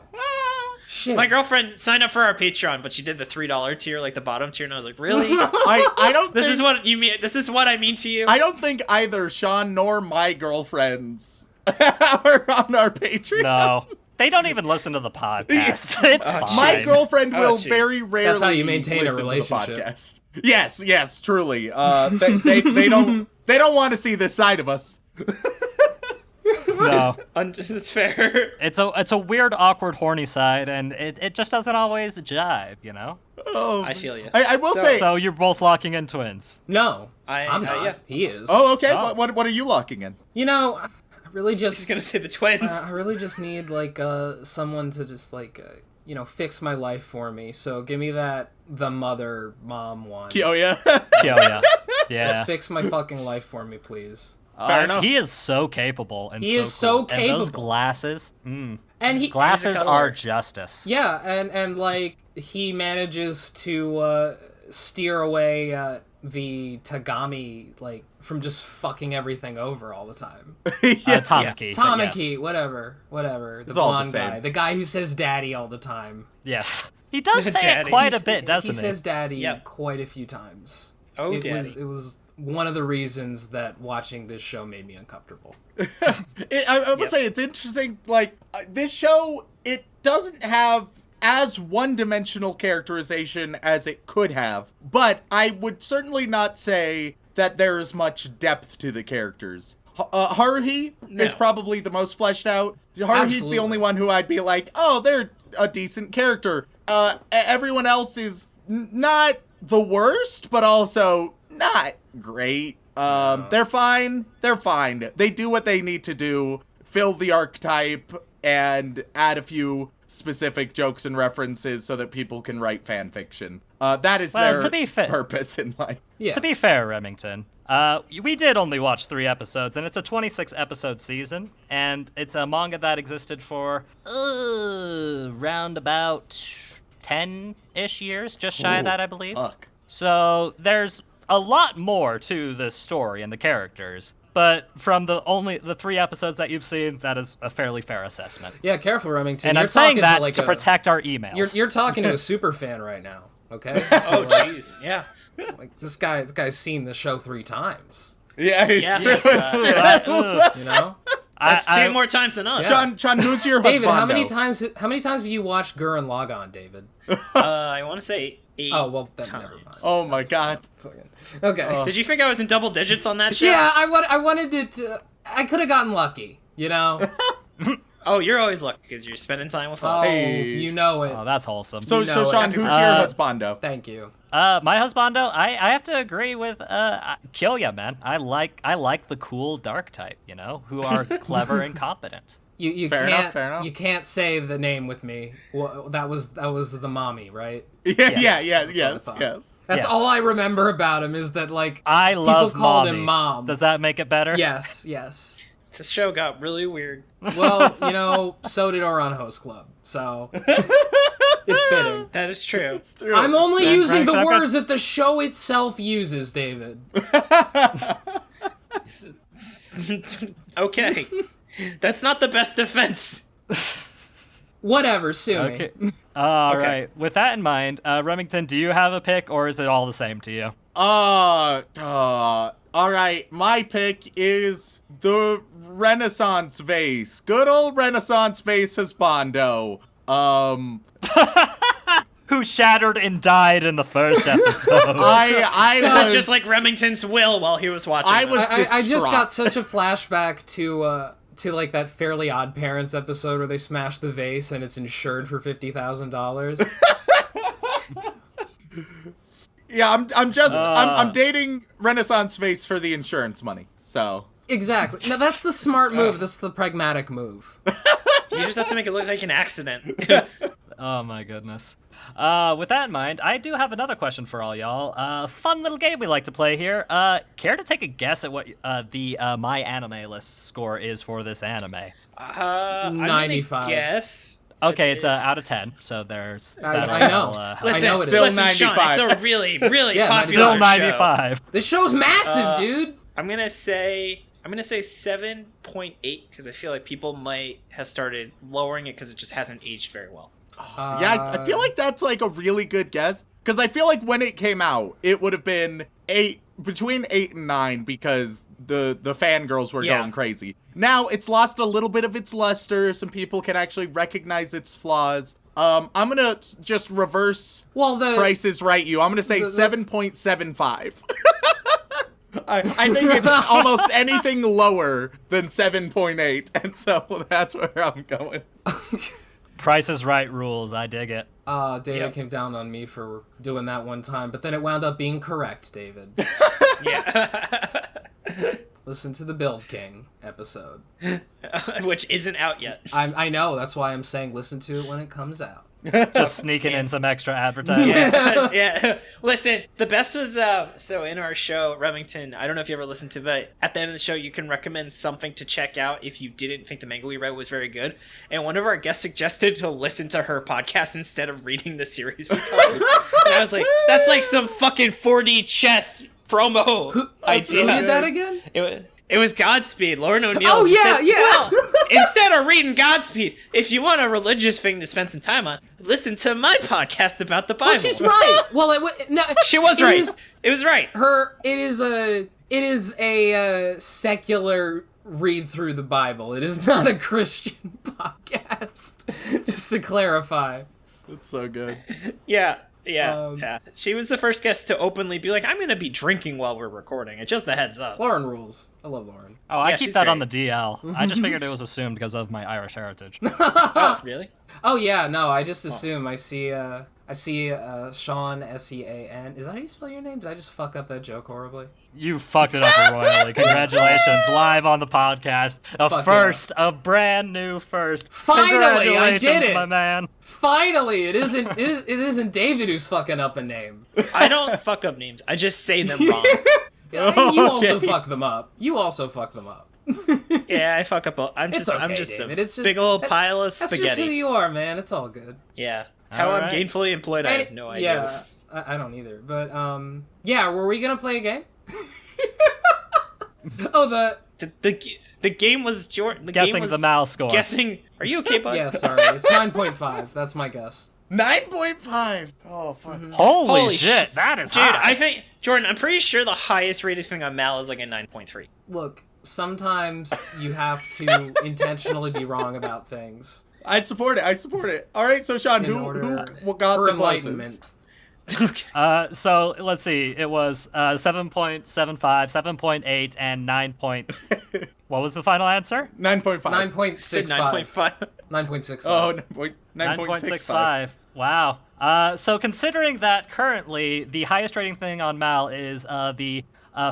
shit. My girlfriend signed up for our Patreon, but she did the $3 tier, like the bottom tier, and I was like, really? I don't. This is what you mean. This is what I mean to you. I don't think either Shaun nor my girlfriends are on our Patreon. No. They don't even listen to the podcast. It's fine. My girlfriend will jeez. very rarely. That's how you maintain a listen to the relationship. podcast. Yes, truly. They don't want to see this side of us. No. It's fair. It's a weird, awkward, horny side, and it just doesn't always jive, you know? Oh, I feel you. I will say. So you're both locking in twins. No, I'm I- not. yeah. He is. Oh, okay. Oh. What are you locking in? You know, I really I was just gonna say the twins. I really just need like someone to just like fix my life for me. So give me that the mom one. Oh yeah. Yeah. Yeah. Just fix my fucking life for me, please. Fair enough. He is so capable and He so is so cool. And those capable. glasses, And he glasses color. are justice. Yeah, and like he manages to steer away the Tagami like from just fucking everything over all the time. Tamaki. but Tamaki, yes. whatever. The It's all the blonde same. guy, the guy who says daddy all the time. Yes. He does say it Daddy. quite a He's- bit, doesn't he? he? Says daddy Yep. quite a few times. Oh, it daddy. it was one of the reasons that watching this show made me uncomfortable. I would say it's interesting. Like this show, it doesn't have as one-dimensional characterization as it could have, but I would certainly not say that there is much depth to the characters. Haruhi is probably the most fleshed out. Haruhi's Absolutely. the only one who I'd be like, oh, they're a decent character. Everyone else is not the worst, but also not great. They're fine. They do what they need to do, fill the archetype, and add a few specific jokes and references so that people can write fan fiction. That is Well, their to be fair- purpose in life. Yeah. To be fair, Remington, we did only watch 3 episodes, and it's a 26-episode season, and it's a manga that existed for round about 10-ish years, just shy of that, I believe. Fuck. So there's a lot more to this story and the characters, but from the 3 episodes that you've seen, that is a fairly fair assessment. Yeah, careful, Remington. And You're I'm saying talking that like to protect our emails. You're talking to a super fan right now. Okay. Oh, jeez. Yeah. Like this guy's seen the show 3 times. Yeah, it's Yeah. true. It's true. Ugh. You know. That's I- 2 more times than us. John, who's your David, how many husbando? times have you watched Gurren Lagann, David? I want to say 8 Oh well, then times. never mind. Oh my god. Okay. Did you think I was in double digits on that show? Yeah, I wanted it to. I could have gotten lucky. You know. Oh, you're always lucky because you're spending time with Oh, us. Hey. you know it. Oh, that's wholesome. So, You know it. Sean, who's your husbando? Thank you. My husbando, I have to agree with Kyoya, man. I like the cool dark type, you know, who are clever and competent. You Fair can't enough. you can't say the name with me. Well, that was the mommy, right? Yes. thought. That's That's Yes. all I remember about him is that like I love people called mommy. him mom. Does that make it better? Yes. This show got really weird. Well, you know, so did Ouran Host Club. So it's fitting. That is true. I'm only using the Frank Zucker? words that the show itself uses, David. Okay. That's not the best defense. Whatever, sue me. Okay. All Okay. right. With that in mind, Remington, do you have a pick, or is it all the same to you? all right. My pick is the Renaissance vase. Good old Renaissance vase husbando. Who shattered and died in the first episode? I God, was Just like Remington's will while he was watching. I this. was I just distraught. got such a flashback to like that Fairly Odd Parents episode where they smash the vase and it's insured for $50,000. Yeah, I'm dating Renaissance vase for the insurance money. So Exactly. No, that's the smart move. That's the pragmatic move. You just have to make it look like an accident. Oh my goodness. With that in mind, I do have another question for all y'all. Fun little game we like to play here. Care to take a guess at what the My Anime List score is for this anime? I'm gonna 95. guess. Okay, it's out of 10, so there's... I that'll, know. help. Listen, know it Still listen, Sean, 95. it's a really, really Yeah, popular Still show. 95. This show's massive, dude. I'm gonna say 7.8 because I feel like people might have started lowering it because it just hasn't aged very well. Yeah, I feel like that's like a really good guess. Because I feel like when it came out, it would have been between 8 and 9 because the fangirls were going crazy. Now it's lost a little bit of its luster. Some people can actually recognize its flaws. I'm gonna just reverse Price is Right you. I'm gonna say 7.75. I think it's almost anything lower than 7.8, and so that's where I'm going. Price is Right rules. I dig it. David came down on me for doing that one time, but then it wound up being correct, David. Yeah. Listen to the Build King episode. Which isn't out yet. I know, that's why I'm saying listen to it when it comes out. Just sneaking in some extra advertising. Yeah. Listen, the best was, so in our show, Remington, I don't know if you ever listened to it, but at the end of the show, you can recommend something to check out if you didn't think the manga we read was very good. And one of our guests suggested to listen to her podcast instead of reading the series we covered. And I was like, that's like some fucking 4D chess promo idea. Who did that again? It was Godspeed. Lauren O'Neill. Oh, yeah, said, yeah. Well, instead of reading Godspeed, if you want a religious thing to spend some time on, listen to my podcast about the Bible. Well, she's right. Well, she was right. It was right. It is a secular read through the Bible. It is not a Christian podcast. Just to clarify. That's so good. Yeah. She was the first guest to openly be like, I'm going to be drinking while we're recording. It's just a heads up. Lauren rules. I love Lauren. Oh, I Yeah, keep she's that great. on the DL. I just figured it was assumed because of my Irish heritage. Oh, really? Oh yeah, no, I just assume I see Shaun, S-E-A-N. Is that how you spell your name? Did I just fuck up that joke horribly? You fucked it up royally. Congratulations, live on the podcast. A brand new first. Finally, I Congratulations, did it. my man. Finally, it isn't David who's fucking up a name. I don't fuck up names. I just say them wrong. You also fuck them up. Yeah, I fuck up. I'm It's just okay, a David. It's just- big old pile of That's spaghetti. just who you are, man. It's all good. Yeah. How I'm Alright. gainfully employed, I have no idea. Yeah, I don't either. But yeah, were we gonna play a game? The game was Jordan. Guessing the Mal score. Guessing. Are you okay, bud? Yeah, sorry. It's 9.5. That's my guess. 9.5. Oh, fuck. Holy shit, that is Dude, high. I think Jordan. I'm pretty sure the highest rated thing on Mal is like a 9.3. Look, sometimes you have to intentionally be wrong about things. I support it. All right, so Shaun, In who order got for the enlightenment. closest? So let's see. It was 7.75, 7.8, and 9. What was the final answer? 9.5. 9.65. 9.5. 9.65. Oh, 9.65. 9.65. Wow. So considering that currently the highest rating thing on Mal is the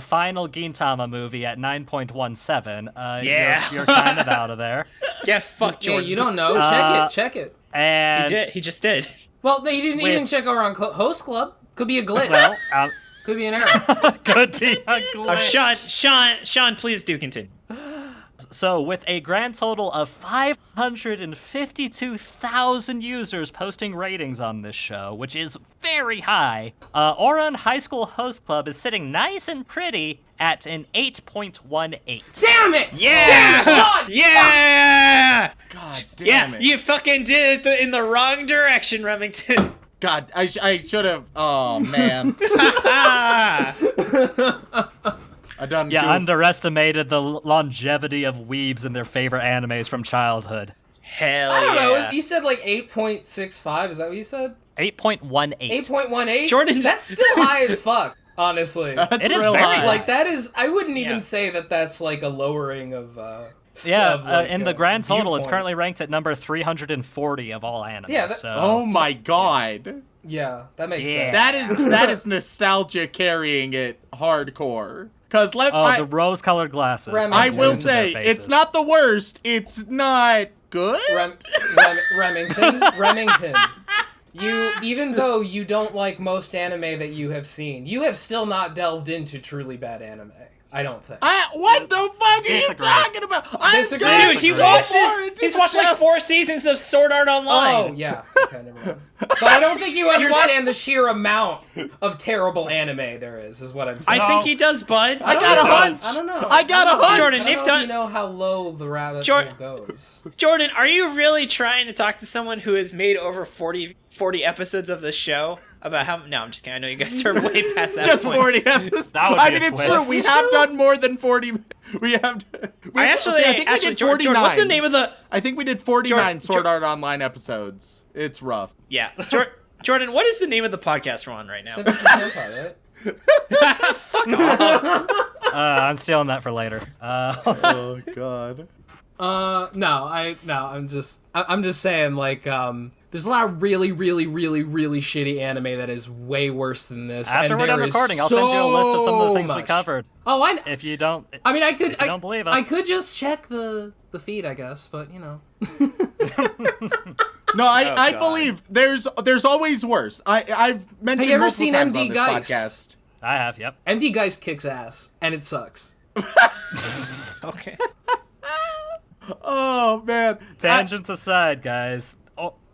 final Gintama movie at 9.17. Yeah. You're kind of out of there. Yeah, fuck Yeah, Jordan. you don't know. Check it. And He did. He just did. Well, he didn't check over on Host Club. Could be a glitch. well, Could be an error. could be a glitch. Sean, please do continue. So, with a grand total of 552,000 users posting ratings on this show, which is very high, Ouran High School Host Club is sitting nice and pretty at an 8.18. Damn it! Yeah! Damn it! Yeah! God damn it. You fucking did it in the wrong direction, Remington. God, I should have. Oh, man. I done Yeah, goofed. underestimated the longevity of weebs and their favorite animes from childhood. Hell I don't know. yeah. You said like 8.65. Is that what you said? 8.18. 8.18? Jordan's- That's still high as fuck, honestly. That's It is real very high. Like, that is... I wouldn't even Yeah. say that that's like a lowering of... In the grand total, it's viewpoint. currently ranked at number 340 of all anime. Yeah, so. Oh my god. Yeah, that makes Yeah. sense. That is nostalgia carrying it hardcore. Cause the rose-colored glasses. Remington. I will into their say faces. it's not the worst. It's not good. Remington. You, even though you don't like most anime that you have seen, you have still not delved into truly bad anime. I don't think. What the fuck are you Disagree. talking about? Disagree. Dude, he's watched like 4 seasons of Sword Art Online. Oh, yeah. Okay, never mind. But I don't think you understand the sheer amount of terrible anime there is what I'm saying. I think he does, bud. I got a hunch. I don't know. I got a hunch. Jordan, I don't if know done- if you know how low the rabbit Jor- hole goes. Jordan, are you really trying to talk to someone who has made over 40 episodes of the show? About how? No, I'm just kidding. I know you guys are way past that Just point. 40 episodes. That would be I a mean, it's twist. true. We have done more than 40. We have. I think we did 49. Jordan, what's the name of the? I think we did 49 Jordan- Sword Art Online episodes. It's rough. Yeah, Jordan, what is the name of the podcast we're on right now? 7% right? Fuck off. I'm stealing that for later. Oh God. I'm just saying, like, there's a lot of really, really, really, really shitty anime that is way worse than this. After and we're there done is recording, I'll send you a list of some of the things we much. covered. Oh, If you don't, I mean, I could. if you don't believe us, I could just check the feed, I guess, but you know. No, I God. believe there's always worse. I've mentioned Have you ever multiple seen times MD on this Geist? podcast. I have. Yep. MD Geist kicks ass, and it sucks. Okay. Oh man. Tangents aside, guys,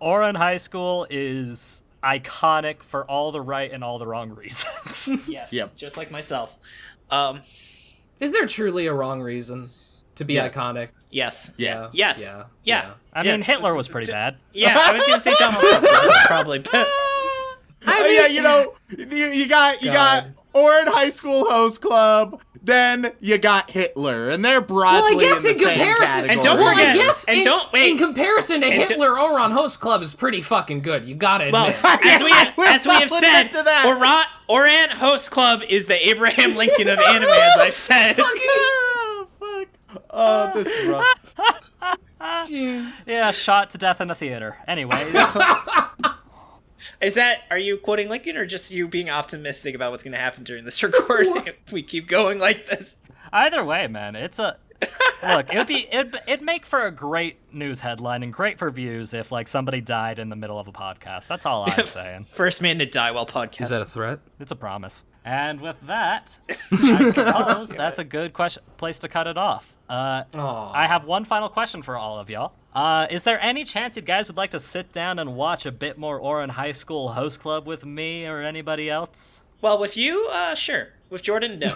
Ouran High School is iconic for all the right and all the wrong reasons. Yes. Yep. Just like myself. Is there truly a wrong reason to be Yes. iconic? Yes. Yes. Yes. Yeah. I mean, Yes. Hitler was pretty bad. Yeah, I was gonna say Donald Trump probably. But Yeah, you know, you got Ouran High School Host Club. Then you got Hitler, and they're broadly Well, I guess in, in the same comparison, category. And don't well, forget- I guess and in, don't- wait. in comparison to And Hitler, Ouran Host Club is pretty fucking good. You gotta well, admit. as we have We'll said, get to that. Ouran Host Club is the Abraham Lincoln of anime, as I've said. Oh, fuck. Oh, this is rough. Jeez. Yeah, shot to death in a theater. Anyways, Are you quoting Lincoln, or just you being optimistic about what's going to happen during this recording if we keep going like this? either way, man, it's a look. It'd make for a great news headline and great for views if like somebody died in the middle of a podcast. That's all I'm saying. First man to die while podcasting. Is that a threat? It's a promise. And with that, I suppose that's a good place to cut it off. I have one final question for all of y'all. Is there any chance you guys would like to sit down and watch a bit more Ouran High School Host Club with me or anybody else? Well, with you, sure. With Jordan, no.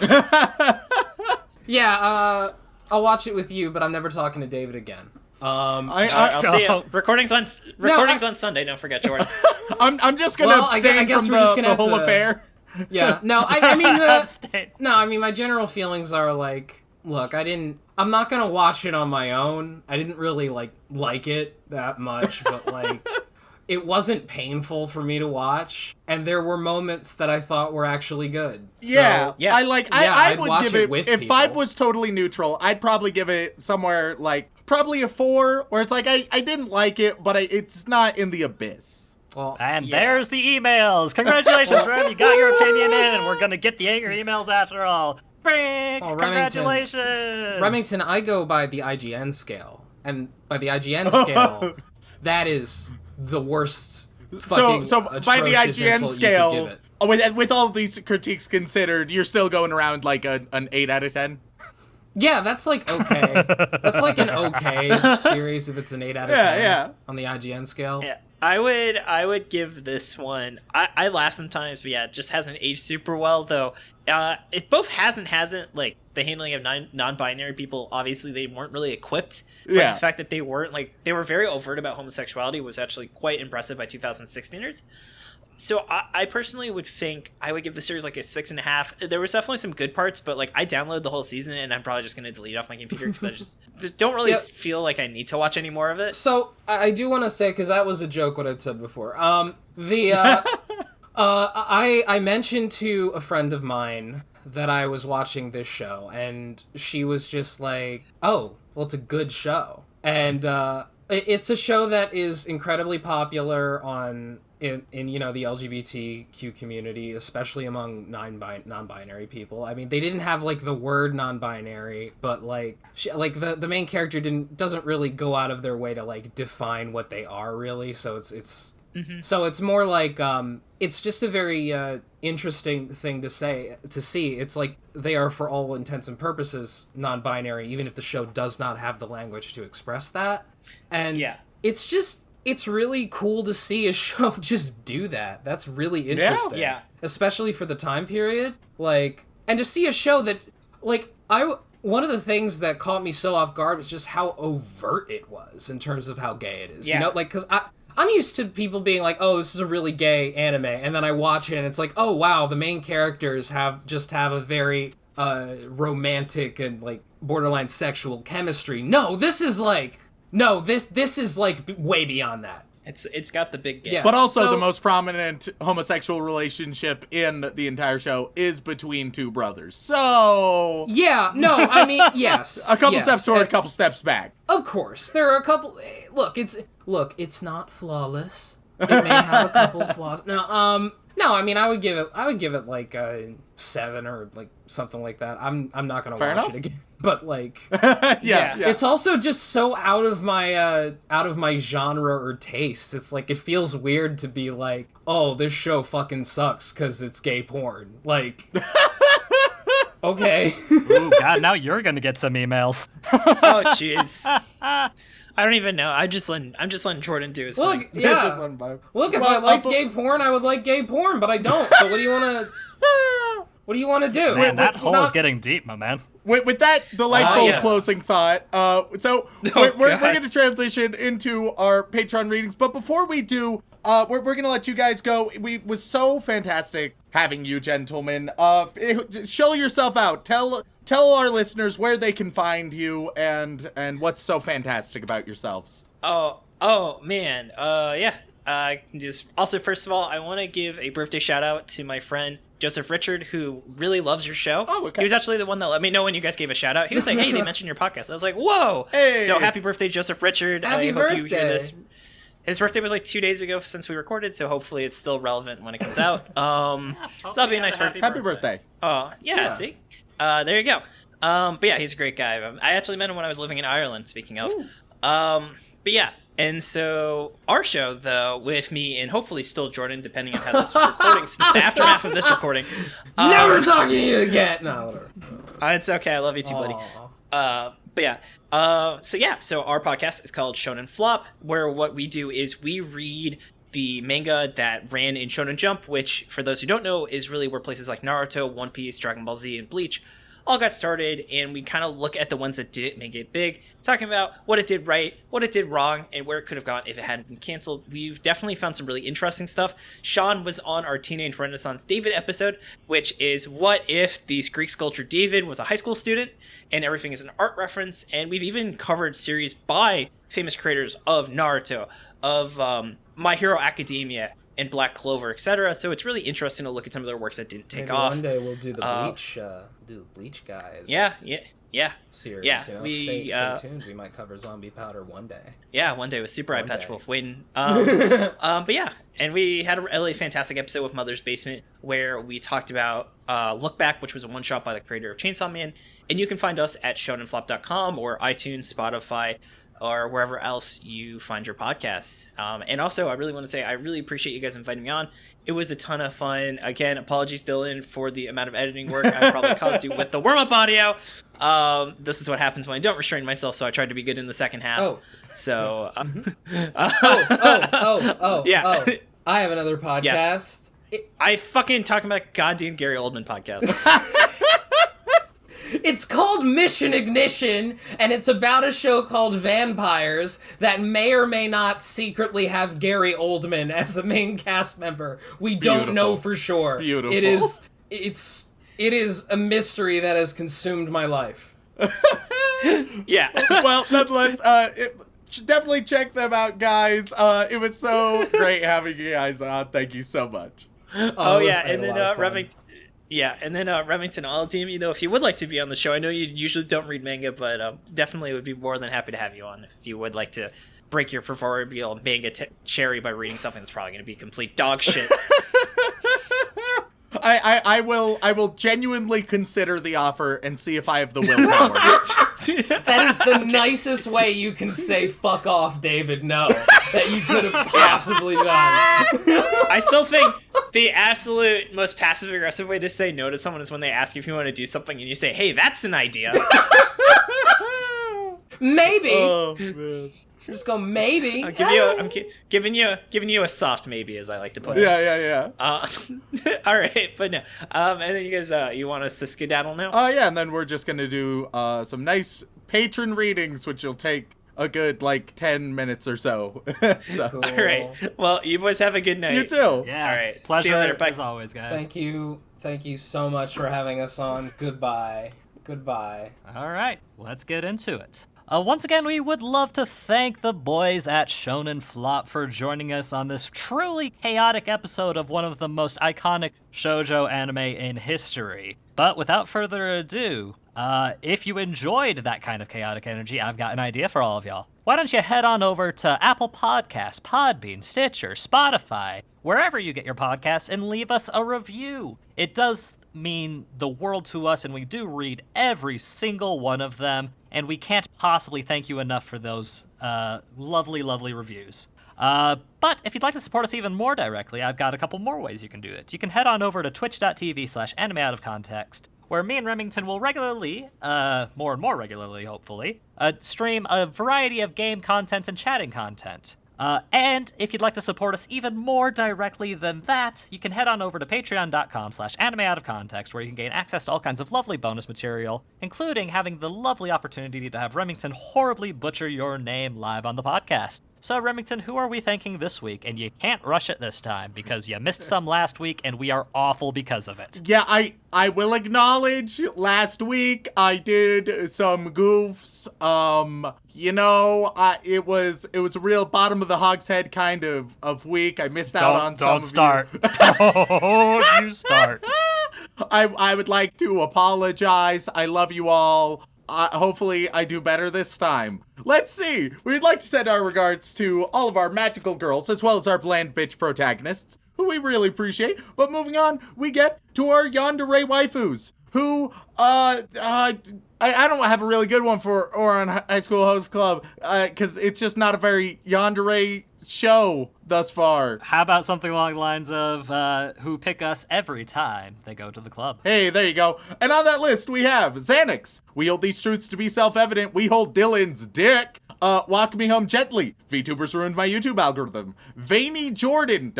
Yeah, I'll watch it with you, but I'm never talking to David again. I'll see you. Recordings on Sunday. Don't forget, Jordan. I'm just gonna Well, I abstain guess from we're just the gonna whole have to- affair. Yeah, no, I mean, Abstain. I mean, my general feelings are like, look, I'm not gonna watch it on my own. I didn't really like it that much, but like, it wasn't painful for me to watch, and there were moments that I thought were actually good. Yeah, So, yeah. I I'd would watch give it it, with if people. 5 was totally neutral, I'd probably give it somewhere like probably a 4, where it's like I didn't like it, but it's not in the abyss. Well, And Yeah. there's the emails. Congratulations, Rem. You got your opinion in, and we're going to get the angry emails after all. Frick, Oh, Remington. congratulations. Remington, I go by the IGN scale, and by the IGN scale, that is the worst fucking So by the atrocious IGN insult you could give scale, it. with all these critiques considered, you're still going around like an 8 out of 10. Yeah, that's like okay. That's like an okay series if it's an 8 out of 10 Yeah. on the IGN scale. Yeah, I would give this one. I laugh sometimes, but yeah, it just hasn't aged super well though. It both hasn't like the handling of non-binary people. Obviously, they weren't really equipped. But Yeah. the fact that they were very overt about homosexuality was actually quite impressive by 2006 standards. So I personally would think I would give the series like a 6.5. There was definitely some good parts, but like I downloaded the whole season and I'm probably just gonna delete it off my computer because I just don't really Yeah. feel like I need to watch any more of it. So I do want to say, because that was a joke what I'd said before. I mentioned to a friend of mine that I was watching this show, and she was just like, "Oh, well, it's a good show," and it's a show that is incredibly popular in the LGBTQ community, especially among non-binary people. I mean, they didn't have like the word non-binary, but like the main character doesn't really go out of their way to like define what they are really. So it's So it's more like it's just a very interesting thing to see. It's like they are, for all intents and purposes, non-binary, even if the show does not have the language to express that. And it's really cool to see a show just do that. That's really interesting. Yeah. Especially for the time period. Like, and to see a show that, like, one of the things that caught me so off guard was just how overt it was in terms of how gay it is. Yeah. You know, like, because I'm used to people being like, oh, this is a really gay anime, and then I watch it and it's like, oh wow, the main characters have a very romantic and like borderline sexual chemistry. No, this is like way beyond that. It's got the big gay. Yeah. But also, So- the most prominent homosexual relationship in the entire show is between two brothers. So, Yeah, no, I mean, yes. a couple yes, steps forward, a and- couple steps back. Of course, there are a couple. Look, it's not flawless. It may have a couple flaws. No, I mean, I would give it like a 7 or like something like that. I'm not gonna Fair watch enough. it again. But like, Yeah. it's also just so out of my genre or taste. It's like it feels weird to be like, oh, this show fucking sucks because it's gay porn. Like, okay. Ooh, God, now you're gonna get some emails. Oh jeez. I don't even know. I'm just letting Jordan do his Look, thing. yeah. Just let him vibe. Look, if Well, I liked but- gay porn, I would like gay porn, but I don't. So what do you want to do? Man, that It's hole not- is getting deep, my man. With that delightful yeah. closing thought, so we're God. going to transition into our Patreon readings. But before we do, we're going to let you guys go. It was so fantastic having you, gentlemen. Show yourself out. Tell our listeners where they can find you and what's so fantastic about yourselves. Oh man. Yeah. I can do this. Also, first of all, I want to give a birthday shout out to my friend Joseph Richard, who really loves your show. Oh, okay. He was actually the one that let me know when you guys gave a shout out. He was like, "Hey, they mentioned your podcast." I was like, "Whoa!" Hey. So happy birthday, Joseph Richard! Happy I hope you birthday. hear this. His birthday was like 2 days ago since we recorded, so hopefully it's still relevant when it comes out. So that'll be a nice birthday. Happy birthday. Oh, yeah, see? There you go. But yeah, he's a great guy. I actually met him when I was living in Ireland, speaking of. But yeah, and so our show, though, with me and hopefully still Jordan, depending on how this recording, the aftermath of this recording. Never talking to you again. No, whatever. It's okay. I love you too, buddy. But yeah. So our podcast is called Shonen Flop, where what we do is we read the manga that ran in Shonen Jump, which, for those who don't know, is really where places like Naruto, One Piece, Dragon Ball Z, and Bleach all got started, and we kind of look at the ones that didn't make it big, talking about what it did right, what it did wrong, and where it could have gone if it hadn't been canceled. We've definitely found some really interesting stuff. Shaun was on our Teenage Renaissance David episode, which is what if the Greek sculptor David was a high school student, and everything is an art reference, and we've even covered series by famous creators of Naruto, of My Hero Academia, and Black Clover, etc. So it's really interesting to look at some of their works that didn't take Maybe off. one day we'll do the Bleach guys. Yeah. Series. Yeah, you know, we, stay tuned. We might cover Zombie Powder one day. Yeah, one day with Super Eye One Patch day. Wolf waiting. But yeah, and we had a really fantastic episode with Mother's Basement where we talked about Look Back, which was a one-shot by the creator of Chainsaw Man. And you can find us at shonenflop.com or iTunes, Spotify, or wherever else you find your podcasts. And also, I really want to say I really appreciate you guys inviting me on. It was a ton of fun. Again, apologies, Dylan, for the amount of editing work I probably caused you with the warm-up audio. This is what happens when I don't restrain myself, so I tried to be good in the second half. Oh. So, Yeah. I have another podcast. I fucking talking about goddamn Gary Oldman podcast. It's called Mission Ignition, and it's about a show called Vampires that may or may not secretly have Gary Oldman as a main cast member. We don't know for sure. Beautiful. It is a mystery that has consumed my life. Yeah. Well, nonetheless, definitely check them out, guys. It was so great having you guys on. Thank you so much. Oh it was- yeah, I had and a then lot of fun. Remington. Yeah, and then Remington, I'll DM you though if you would like to be on the show. I know you usually don't read manga, but definitely would be more than happy to have you on if you would like to break your proverbial manga cherry by reading something that's probably going to be complete dog shit. I will genuinely consider the offer and see if I have the willpower. That is the nicest way you can say "fuck off, David." No, that you could have possibly done. I still think the absolute most passive-aggressive way to say no to someone is when they ask you if you want to do something and you say, "Hey, that's an idea." Maybe. Oh, man. Just go maybe. I'm giving you a soft maybe, as I like to put it. Yeah. All right, but no. And then you guys, you want us to skedaddle now? Yeah, and then we're just gonna do some nice patron readings, which will take a good, 10 minutes or so. Cool. All right. Well, you boys have a good night. You too. Yeah. All right. Pleasure See you later. Bye. as always, guys. Thank you so much for having us on. Goodbye. All right, let's get into it. Once again, we would love to thank the boys at Shonen Flop for joining us on this truly chaotic episode of one of the most iconic shoujo anime in history. But without further ado, if you enjoyed that kind of chaotic energy, I've got an idea for all of y'all. Why don't you head on over to Apple Podcasts, Podbean, Stitcher, Spotify, wherever you get your podcasts, and leave us a review. It does mean the world to us, and we do read every single one of them, and we can't possibly thank you enough for those lovely, lovely reviews. But if you'd like to support us even more directly, I've got a couple more ways you can do it. You can head on over to twitch.tv/animeoutofcontext, where me and Remington will regularly, more and more regularly, hopefully, stream a variety of game content and chatting content. And if you'd like to support us even more directly than that, you can head on over to patreon.com/animeoutofcontext, where you can gain access to all kinds of lovely bonus material, including having the lovely opportunity to have Remington horribly butcher your name live on the podcast. So, Remington, who are we thanking this week? And you can't rush it this time, because you missed some last week, and we are awful because of it. Yeah, I will acknowledge last week I did some goofs. It was a real bottom of the hogshead kind of week. I missed out on some Don't start. Don't you start. I would like to apologize. I love you all. Hopefully I do better this time. Let's see. We'd like to send our regards to all of our magical girls, as well as our bland bitch protagonists, who we really appreciate. But moving on, we get to our yandere waifus, who, I don't have a really good one for Ouran High School Host Club, because it's just not a very yandere show thus far. How about something along the lines of who pick us every time they go to the club? Hey, there you go. And on that list, we have Xanax. We hold these truths to be self-evident. We hold Dylan's dick. Walk Me Home Gently. VTubers ruined my YouTube algorithm. Veiny Jordan.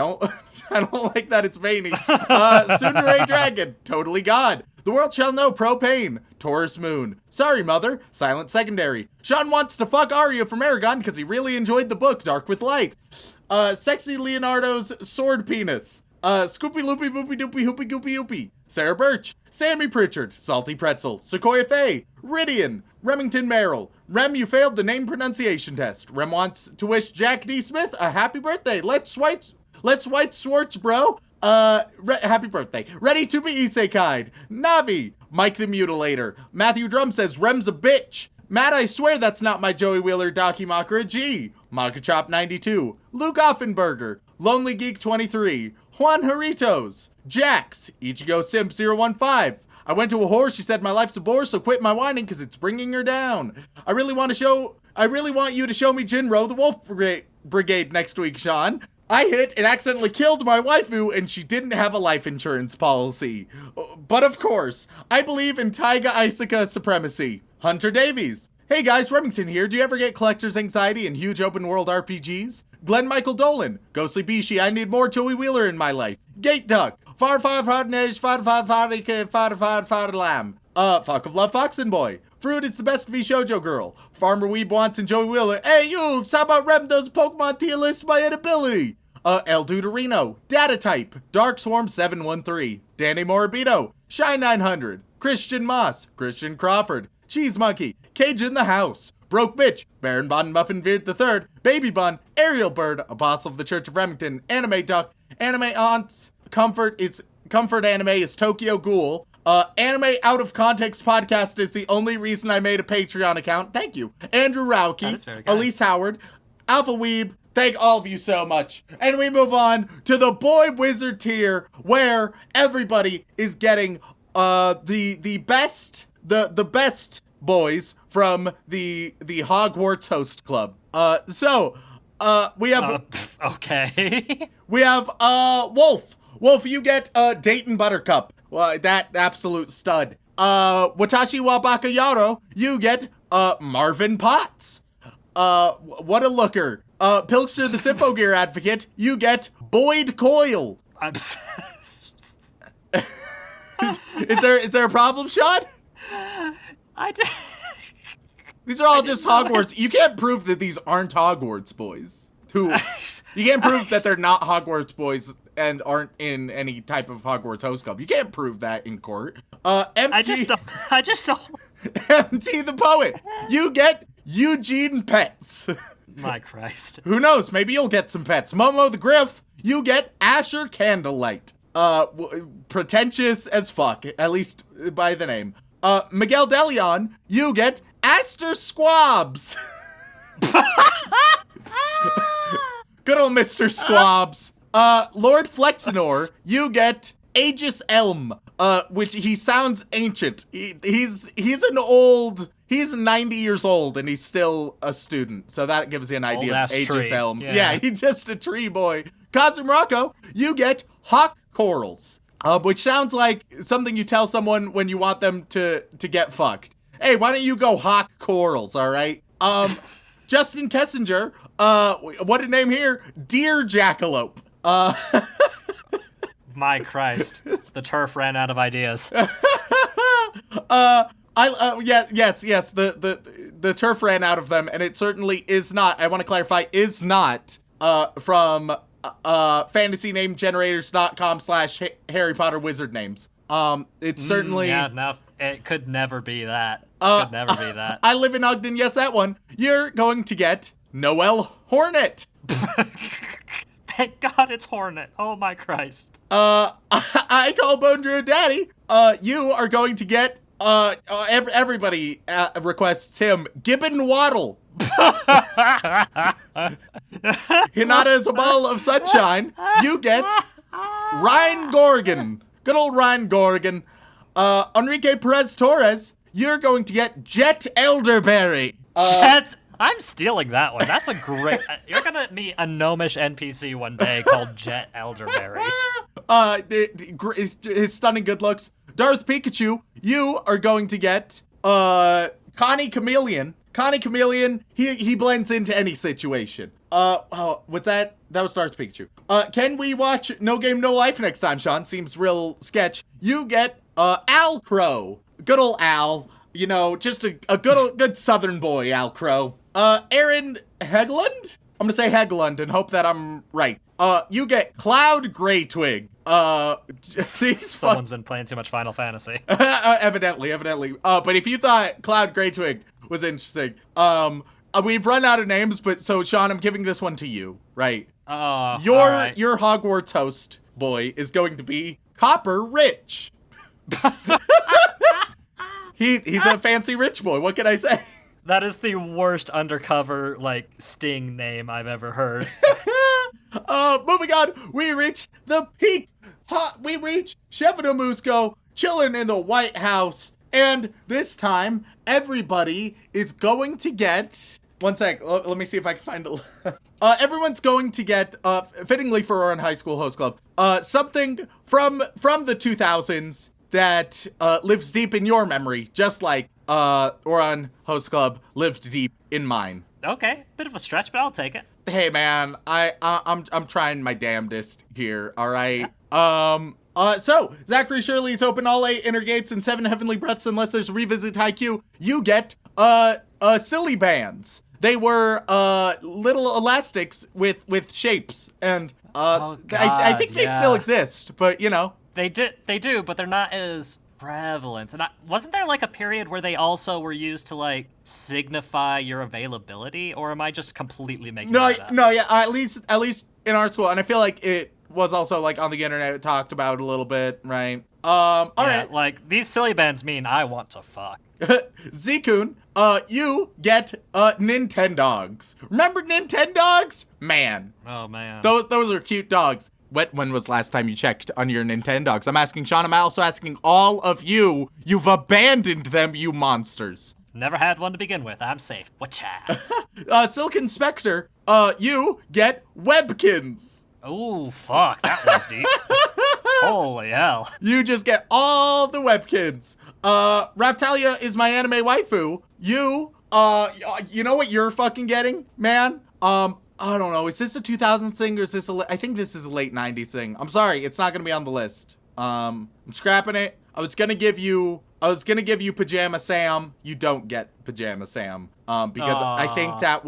I don't like that it's veiny. Tsundere Dragon. Totally God. The World Shall Know. Propane. Taurus Moon. Sorry, Mother. Silent Secondary. Shaun wants to fuck Arya from Aragon because he really enjoyed the book Dark with Light. Sexy Leonardo's Sword Penis. Scoopy Loopy Boopy Doopy Hoopy Goopy Oopy. Sarah Birch. Sammy Pritchard. Salty Pretzel. Sequoia Faye. Ridian. Remington Merrill. Rem, you failed the name pronunciation test. Rem wants to wish Jack D. Smith a happy birthday. Let's white Swartz, bro. Happy birthday. Ready to be isekai'd. Navi. Mike the Mutilator. Matthew Drum says Rem's a bitch. Matt, I swear that's not my Joey Wheeler Dakimakura G. Makachop 92. Luke Offenberger. Lonely Geek 23. Juan Haritos. Jax. Ichigo Simp 015. I went to a whore, she said my life's a bore, so quit my whining cause it's bringing her down. I really want you to show me Jinro, the Wolf Brigade next week, Shaun. I hit and accidentally killed my waifu and she didn't have a life insurance policy. But of course, I believe in Taiga Isaka supremacy. Hunter Davies. Hey guys, Remington here. Do you ever get collector's anxiety in huge open world RPGs? Glenn Michael Dolan. Ghostly Bishi, I need more Joey Wheeler in my life. Gate Duck. Far lamb. Fuck of Love Foxen Boy. Fruit is the best V Shoujo girl. Farmer Weeb wants and Joey Wheeler. Hey you, how about Rem does Pokemon tier list by inability? El Duderino. Data Type. Dark Swarm 713. Danny Morabito. Shy 900. Christian Moss. Christian Crawford. Cheese Monkey. Cage in the House. Broke Bitch. Baron Bon Muffin Beard III. Baby Bun. Ariel Bird. Apostle of the Church of Remington. Anime Duck. Anime Aunts. Comfort Anime is Tokyo Ghoul. Anime Out of Context Podcast is the only reason I made a Patreon account. Thank you. Andrew Rauke. Elise Howard. Alpha Weeb. Thank all of you so much. And we move on to the Boy Wizard tier, where everybody is getting the best boys from the Hogwarts Host Club. We have Okay. we have Wolf. Wolf, you get Dayton Buttercup. That absolute stud. Watashi wa Bakayaro, you get Marvin Potts. What a looker. Pilkster the Symphogear Advocate, you get Boyd Coyle. Is there a problem, Shaun? These are all just Hogwarts. You can't prove that these aren't Hogwarts boys. You can't prove that they're not Hogwarts boys and aren't in any type of Hogwarts host club. You can't prove that in court. I just don't. MT the Poet, you get Eugene Pets. My Christ. Who knows? Maybe you'll get some pets. Momo the Griff, you get Asher Candlelight. Pretentious as fuck, at least by the name. Miguel DeLeon, you get Aster Squabs. Good old Mr. Squabs. Lord Flexinor, you get Aegis Elm, which he sounds ancient. He's 90 years old and he's still a student. So that gives you an idea of Aegis tree. Elm. Yeah. He's just a tree boy. Kazumurako, you get Hawk Corals, which sounds like something you tell someone when you want them to get fucked. Hey, why don't you go Hawk Corals, all right? Justin Kessinger, what a name here, Deer Jackalope. My Christ. The turf ran out of ideas. Yes, the turf ran out of them, and it certainly is not, I want to clarify, is not from fantasynamegenerators.com/Harry Potter wizard names. It's certainly... Yeah, no, it could never be that. Could never be that. I live in Ogden, yes, that one. You're going to get Noel Hornet. Thank God it's Hornet. Oh my Christ. I call Bone Druid Daddy. You are going to get, everybody requests him, Gibbon Waddle. Hinata is a ball of sunshine. You get Ryan Gorgon. Good old Ryan Gorgon. Enrique Perez Torres, you're going to get Jet Elderberry. Jet, I'm stealing that one. That's a great... You're gonna meet a gnomish NPC one day called Jet Elderberry. His stunning good looks. Darth Pikachu, you are going to get Connie Chameleon. Connie Chameleon, he blends into any situation. What's that? That was Darth Pikachu. Can we watch No Game No Life next time, Shaun? Seems real sketch. You get Al Crow. Good old Al. You know, just a good southern boy, Al Crow. Aaron Heglund? I'm gonna say Heglund and hope that I'm right. You get Cloud Greytwig. Someone's been playing too much Final Fantasy. Evidently. But if you thought Cloud Greytwig was interesting, we've run out of names, but so Shaun, I'm giving this one to you, right? Your Hogwarts host boy is going to be Copper Rich. He's a fancy rich boy. What can I say? That is the worst undercover, Sting name I've ever heard. Moving on, we reach the peak. We reach Shevino Musco chilling in the White House. And this time, everybody is going to get... One sec, let me see if I can find it. Everyone's going to get, fittingly for Ouran High School Host Club, something from the 2000s that lives deep in your memory, just like Ouran Host Club lived deep in mine. Okay, bit of a stretch, but I'll take it. Hey man, I'm trying my damnedest here. All right. So Zachary Shirley's open all 8 inner gates and 7 heavenly breaths unless there's revisit Haikyuu. You get silly bands. They were little elastics with shapes, and I think they still exist, but you know. They do, but they're not as prevalent. And wasn't there a period where they also were used to signify your availability, or am I just completely making that up? No, yeah, at least in our school, and I feel like it was also on the internet it talked about a little bit, right? All right. These silly bands mean I want to fuck. Zikun, you get Nintendogs. Remember Nintendogs? Man. Oh man. Those are cute dogs. When was last time you checked on your Nintendogs? I'm asking Shaun, I'm also asking all of you. You've abandoned them, you monsters. Never had one to begin with. I'm safe. Whatcha? Silken Spectre, you get Webkins. Ooh, fuck. That one's deep. Holy hell. You just get all the Webkins. Raftalia is my anime waifu. You know what you're fucking getting, man? I don't know. Is this a 2000s thing or is this I think this is a late 90s thing. I'm sorry. It's not going to be on the list. I'm scrapping it. I was going to give you Pajama Sam. You don't get Pajama Sam. Because I think that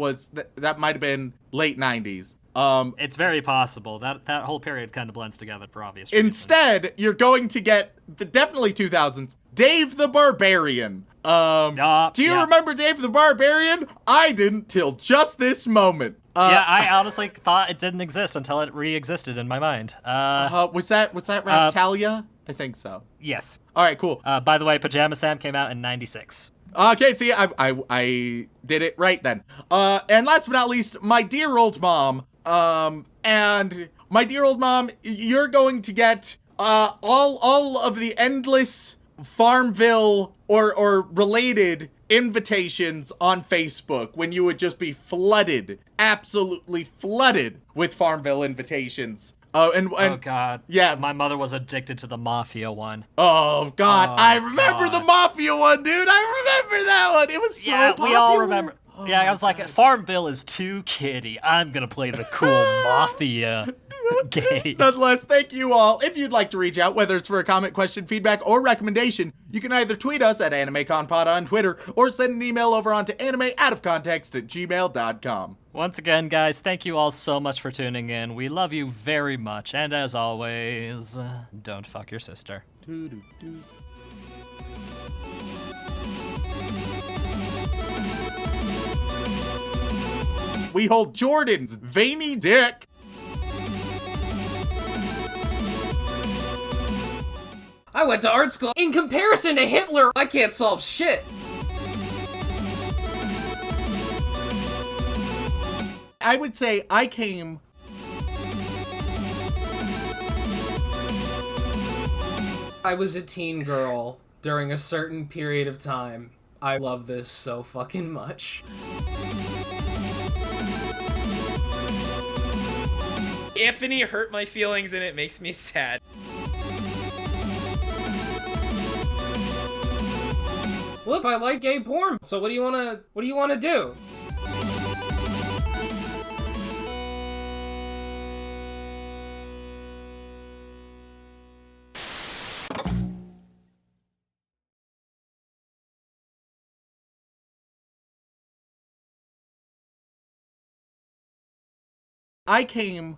might have been late 90s. It's very possible. That whole period kind of blends together for obvious reasons. Instead, you're going to get the definitely 2000s, Dave the Barbarian. Do you remember Dave the Barbarian? I didn't till just this moment. Yeah, I honestly thought it didn't exist until it re-existed in my mind. Was that Raftalia? I think so. Yes. All right, cool. By the way, Pajama Sam came out in 96. Okay, see, I did it right then. And last but not least, my dear old mom. And my dear old mom, you're going to get all of the endless Farmville or related invitations on Facebook when you would just be flooded, absolutely flooded with Farmville invitations. Oh god. Yeah. My mother was addicted to the Mafia one. Oh god, Oh, I remember God. the Mafia one, dude. I remember that one. It was so popular. We all remember. Yeah, I was like, Farmville is too kiddie. I'm gonna play the cool Mafia game. Nonetheless, thank you all. If you'd like to reach out, whether it's for a comment, question, feedback, or recommendation, you can either tweet us at AnimeConPod on Twitter or send an email over onto animeoutofcontext@gmail.com. Once again, guys, thank you all so much for tuning in. We love you very much, and as always, don't fuck your sister. We hold Jordan's veiny dick. I went to art school. In comparison to Hitler, I can't solve shit. I would say I came... I was a teen girl during a certain period of time. I love this so fucking much. Anthony hurt my feelings and it makes me sad. Look, I like gay porn. So what do you wanna do? I came